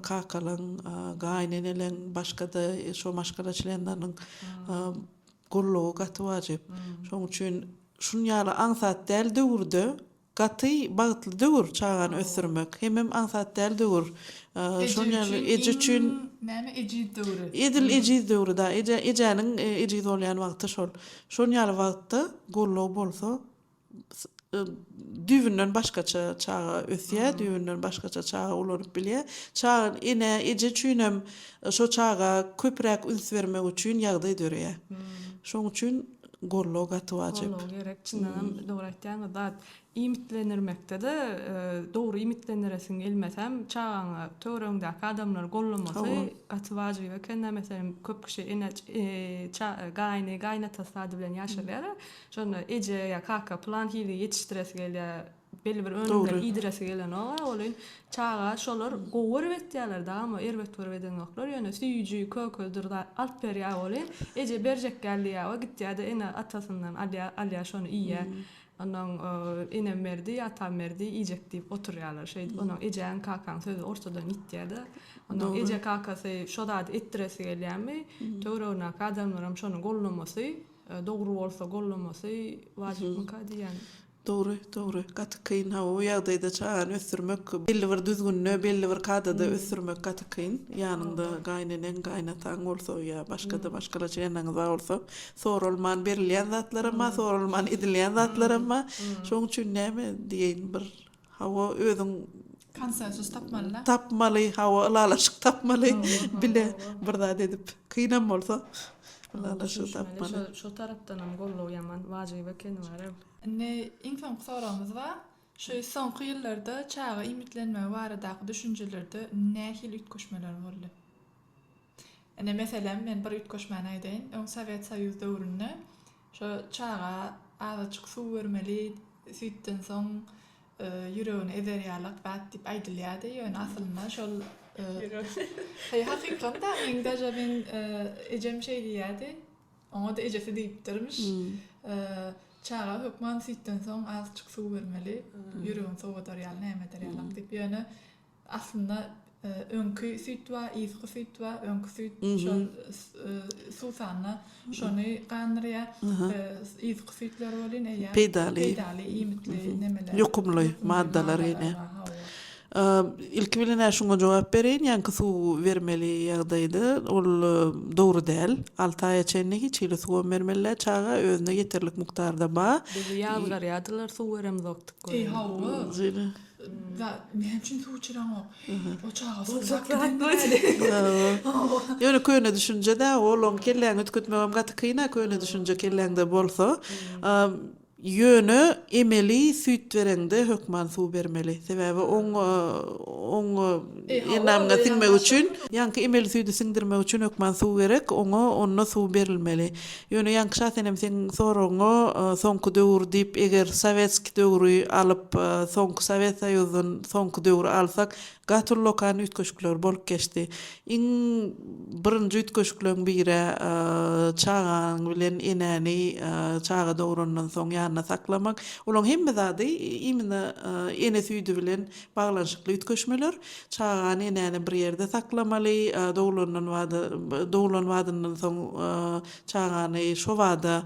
Kakalan, gaýneneleň başga-da şo maşgalaçylygyndan gollagy gaty wajyp. Şoň üçin şunu ýaly aňsat däl döwürde gaty bagtly döwür çağany ösürmek. Hemem aňsat däl döwür. Şonu ýaly eje üçin näme ejid döwri? Edil ejid döwri da, ejäniň ejid bolýan wagty şol. Şonu ýaly wagtda gollagy bolsa düwünden başgaça çağa ösýär, düwünden başgaça çağa ulanyp bilýär. Çağın eje üçin hem şo çağa köpräk üns bermek üçin ýagdaý dörýär. Şoň üçin gollagy gaty wajyp. Gollagy gerek, çyndan dogry aýtýan zat iýmitlenirmekde de dogry iýmitleniresiň gelmesem çağaňa töwereňdäki adamlar gollamasy gaty wajyp eken. Meselem köp kişi gaýnata sady bilen ýaşarlar. Şonu eje ýa kaka plan hili ýetişdiresi gelýär. Belli bir önümden idiresi gelen olin çağa şolar gowur betýärler da, ama erbet berweden ýoklar. Ýöne süýüjü kököldürdi alt berýär olin. Eje berjek gelýär, gitýär-de ene atasyndan alýar şonu iýe. Ondan enem berdi, atam berdi, iýjek diýip oturýarlar. Ondan ejeň kakan sözü ortadan gitýär-de. Ondan eje kakasy şoda etdiresi gelýärmi? Töweregine adamlar şonu gollamasy, dogry bolsa gollamasy wajypmyka diýen. Doğru. Gaty kyn hawa ýagdaýda çağany ösürmek, belli bir düzgünne, belli bir kadada ösürmek gaty kyn. Ýanynda gaýnenen, gaýnataň bolsa ýa başgalaça ýanyňyz bolsa, sorulman berilýän zatlarama, sorulman edilýän zatlarama. Şoň üçin näme diýen bir hawa özüň konsensus tapmaly. Tapmaly, hawa ulalaşyk tapmaly. Bile bir zat edip kynan bolsa, ulalaşyk tapmaly. Şo tarapdan hem gollagy ýaman wajyp eken bar. Infam soramyz var. Şu soňky ýyllarda çağa iýmitlenme baradaky düşünjelerde nähili ütköşmeler boldy. Meselem men bir ütköşmeni aýdyn. Sovet Soýuz döwründe şu çağa azajyk suw bermeli, süýtden soň ýüregini ezerýärlik bat diýip aýdylýardy. Ýöne aslynda şol hay hakykatda meňdeje ben ejem şey diýärdi. Oňa da ejesi diýipdirmiş. Çağa hökman süýtden soň azajyk suw bermeli, ýüregini sowadarýar, nämedarýarlyk diýip ýöne aslynda öňkü süýt we ýyzky süýt we öňkü süýt şol suwsana şonu gandyrýar, ýyzky süýtler bolan eýär Peýdali iýmitli nemeler, ýukumly maddalar ýene. İlki bilen şoňa jogap bereýin, ýanky suw bermeli ýagdaýda ol dogry däl. 6 aýa çenli hiç ýyly suw bermeliler, çağa özüne ýeterlik mukdarda ba. Bizi ýazgar ýadylar suw berem zoktuk. Hawa. Da men üçin suw çyraň o. O çağa suw Ýöne köýne düşünjede olon kelläň ötkütmegem gaty kyna köýne düşünje kelläňde bolsa, ýöne emeli süýt berende hökman suw bermeli. Sebäbi oň enamga siňmek üçin, ýanky emeli süýdi siňdirmek üçin hökman suw berek, oňa suw berilmeli. Ýöne ýanky şahsenem seň soraňa soňky döwür diýip eger Sowetski döwri alyp soňky Sowet Soýuzynyň soňky döwri alsak, gatyr lokan ütköşükler bolup geçdi. Iň birinji ütköşükleň biri çağaň bilen enäni çağa döwründen soň ýanyna saklamak. Olaň hemme zady imine ene süýdi bilen baglanşykly ütköşmeler. Çağaň enäni bir ýerde saklamaly, döwründen wadynyň soň çağany şo wada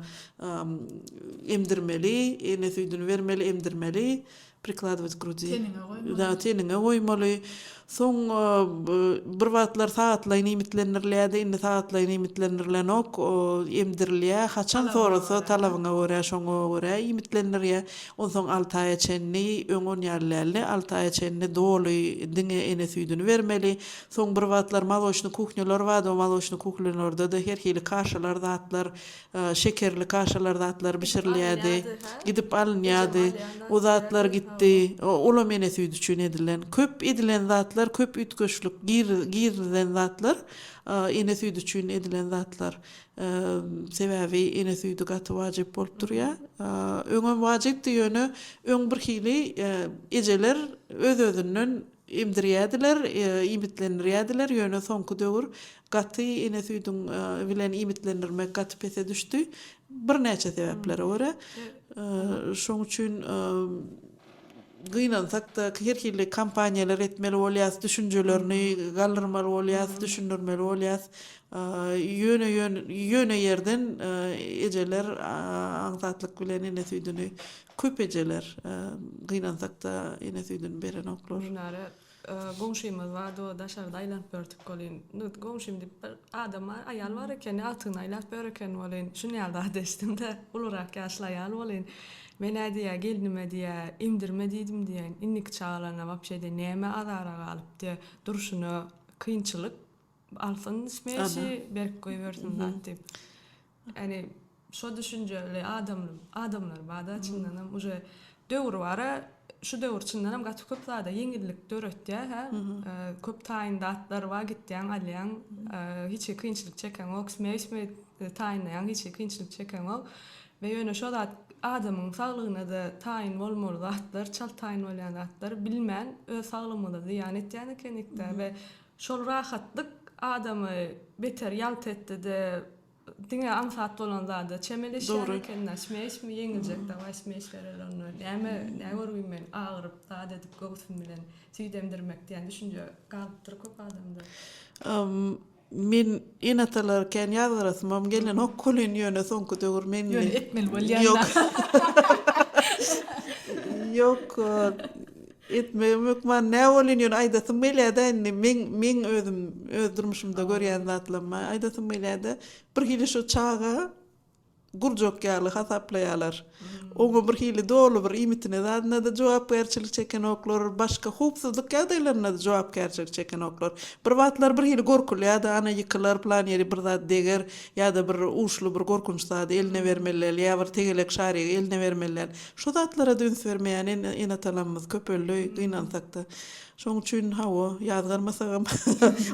emdirmeli, ene süýdüni bermeli, emdirmeli. Prikladovat груди. Da teninge goýmaly. Soň bir wagtlar saatlaýyn imitlenirlerdi, indi saatlaýyn imitlenirlenok, emdirilýär. Haçan sorasa talabyna görä, şoňa görä imitlenirýär. Onsoň 6 aýa çenli öňün ýarlarly, 6 aýa çenli doly diňe ene süýdüni bermeli. Soň bir wagtlar maloşny kuhnyalar wada, o maloşny kuhnyalarda da her hili kaşalar zatlar, şekerli kaşalar zatlar bişirilýärdi. Gidip alınýardy. O zatlar gitdi. Olam ene süýdü üçin edilen. Köp edilen zatlar, köp ütköşlük girden zatlar, ene süýdü üçin edilen zatlar. Sebäbi ene süýdü gaty wajyp bolup durýar. Öňe wajyp diýeni öň bir hili ejeler öz-özünden emdirýärdiler, imitlenirýärdiler. Ýöne soňky döwür gaty ene süýdüň bilen imitlenirmek gaty pese düşdi. Bir näçe sebäplere görä. Şoň üçin gynansak da her hili kampaniýalar etmeli bolýas, düşünjelerini galdyrmaly bolýas, düşündirmeli bolýas. Ýöne ýerden ejeler aňsatlyk bilen ene süýdüni köp ejeler gynansak da ene süýdüni beren oklar. Goňşymyz wada daşarda aýlanyp bördük bolyn. Goňşym diýip bir adam aýal bar eken, atyny aýlap bereken bolyn. Şunu ýalda destimde ulurak ýaşly aýal bolyn. Men ädiýär gelnime diýär, imdirme diýdim diýen. Innik çağlarına wapşede näme azara galyp diýär. Durşuny kynçylyk alsyn ismeýi berip goýbersin diýip. Ýani şo düşünjeli adamlar bada çyndanam uje döwür bara, şu döwür çyndanam gaty köp zada ýeňillik döretýär, köp taýindatlar wa gitýän alýan, hiç kynçylyk çeken ok, ismeýi taýinlaýan hiç kynçylyk çeken ok. Ve ýöne şo zat adamyň saglygyna da taýin bolmaly zatlar, çal taýin bolýan zatlar bilmän öz saglygyna da ýan etýän ekenlikde we şol rahatlyk adamy beter ýalt etdi de diňe ansat bolan zada çemeleşýär ekenler, ismeýi ýeňiljek da ismeýi berler onu. Näme görüýmen agyryp zada edip göwsün bilen süýdemdirmek diýen düşünje galypdyr köp adamda. Men enatalarken ýazgyrasymam gelen okkolyn ýöne soňky döwür men etmeli bolýan. Yok etmemek man ne bolyn ýöne aýdasym belede men özüm öz durmuşymda görýän zatlarma aýdasym belede bir hili şu çağa gurjok ýaly hasaplaýarlar. Oňa bir hili dolu bir imitine zadna da jogapkärçilik çeken oklar, başga hupsuzlyk ýagdaýlaryna da jogapkärçilik çeken oklar. Bir wagtlar bir hili gorkulýar da ana ýykylar plan ýeri bir zat deger ýa-da bir uşly bir gorkunç zat eline bermeliler, ýa bir tegelek şary eline bermeliler. Şu zatlara döns bermeýän enatalarymyz köp öldü, gynansak da. Şoň üçin hawa ýazgarmasagam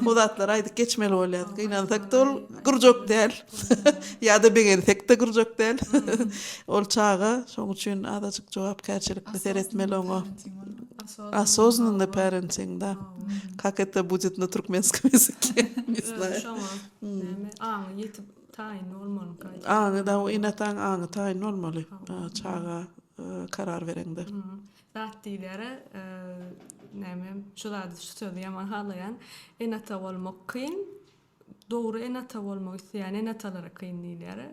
o zatlar aýdyp geçmeli bolýar. Gynansak da ol gurjak däl. Ýa-da begensek de gurjak däl. Ol çaga şoň üçin azajyk jogapkärçilikli seretmeli oňa. Осознанный parenting da. Как это будет на туркменском языке? Не знаю. Yetip tayin olmalı. Aňy da inatan aňy taýin bolmaly. Çaga karar bereňde. Zat diýleri näme şolady şu sözü ýaman halaýan enata bolmak kyn, dogry enata bolmak isleýän enatalara kyn diýleri.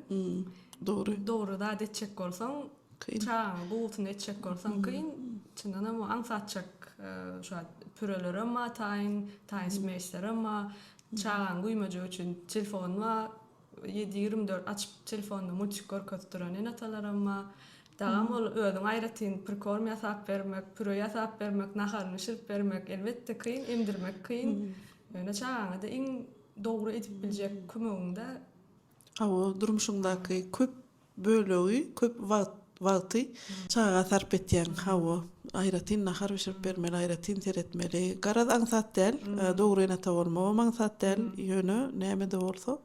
Dogry. Dogry da etjek bolsaň çaň buwutyny etjek bolsaň kyn, çyndan ama aňsatjak şu püreler ama taýin smeýsler ama çaň guýmaja üçin telefon wa 7-24 açyp telefonu multik görkezdiren enatalar ama dağım ol özüň aýratyn prekorm ýasap bermek, püre ýasap bermek, naharyny şirip bermek elbetde kyn, emdirmek kyn. Ýöne çaňa da iň dogry edip biljek kömeginde Hawa durmuşyňdaky köp bölegi, köp wagty çaga sarp etýän hawa aýratyn nahar şirip bermeli, aýratyn seretmeli. Garad aňsat däl, dogry enata bolmagy maňsat däl ýöne näme-de bolsa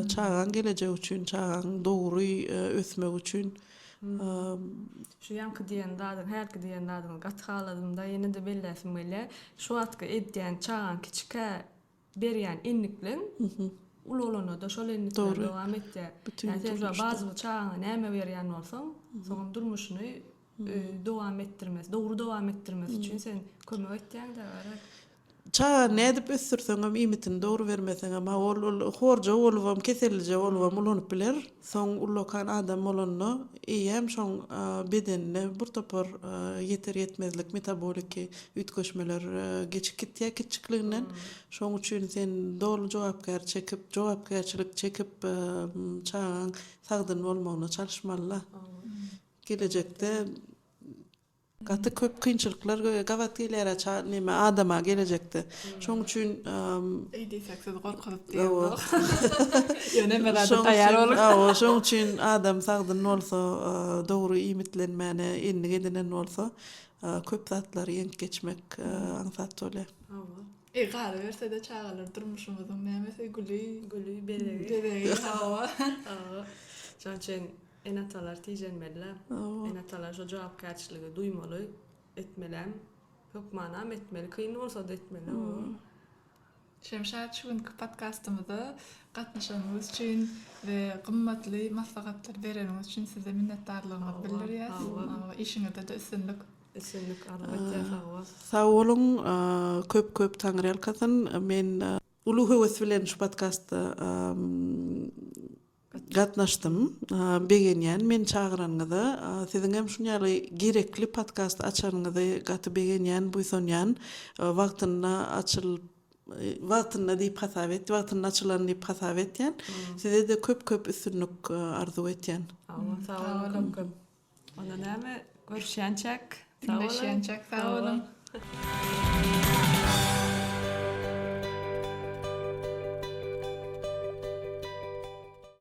çagan gelejek üçin, çagan dogry ösmek üçin şu ýanky diýen dadyň, herki diýen dadyň gathaladymda ýene de belläsmeli. Şu atky edýän çagan kiçike berýän inniklen ulolana da şol innikler dowam etdi. Yani sen bazy çaga näme berýän bolsaň, soňun durmuşyny dowam etdirmez, dogry dowam etdirmez üçin sen kömek etýäň de barak. Çaga nädip ösdürseňem imitini dogry bermeseňem ol horja bolubam, keselije bolubam ulanyp biler. Soň ulokan adam bolanyny eýem şoň bedenine bir topar yeter yetmezlik metaboliki ütköşmeler geçip gitýär kiçikliginden. Şoň üçin sen dogry jogapkärçilik çekip çagan sagdyn bolmagyna çalışmaly. Gelecekde gaty köp kynçylyklar gawat gelýär näme adama gelecekde. Şoň üçin Eýdiýsek siz gorkup diýýär. Ýöne merada taýýar bolup. Şoň üçin adam sagdyn bolsa, dogry imitlenmäne enni gedenen bolsa, köp zatlar ýenip geçmek aňsat bolýar. Gary berse de çagalar durmuşymyzyň nämesi güli belegi. hawa. Şoň üçin enatalar tijenmeliler. Enatalar şu jogapkärçiligi duýmaly, etmelem, çok manam etmeli, kyn bolsa da etmeli. Şemşat şu günkü podcastymyzda gatnaşanyňyz üçin we gymmatly maslahatlar bereniňiz üçin size minnetdarlygymyzy bildirýäs. İşiňizde de üstünlük arlyk. Sağ olun, köp taňry alkasyn. Men ulu höwes bilen şu podcastda gatnaşdym. Begenýän men çağıranyňyza, siziň hem şunýaly gerekli podcast açanyňyzy gaty begenýän, buýsanýan, wagtyna diýip hasap etdi, wagtyna açylan diýip hasap etýän. Size de köp üstünlük arzu etýän. Sağ olun. Ona näme görüşýänçek. Sağ olun.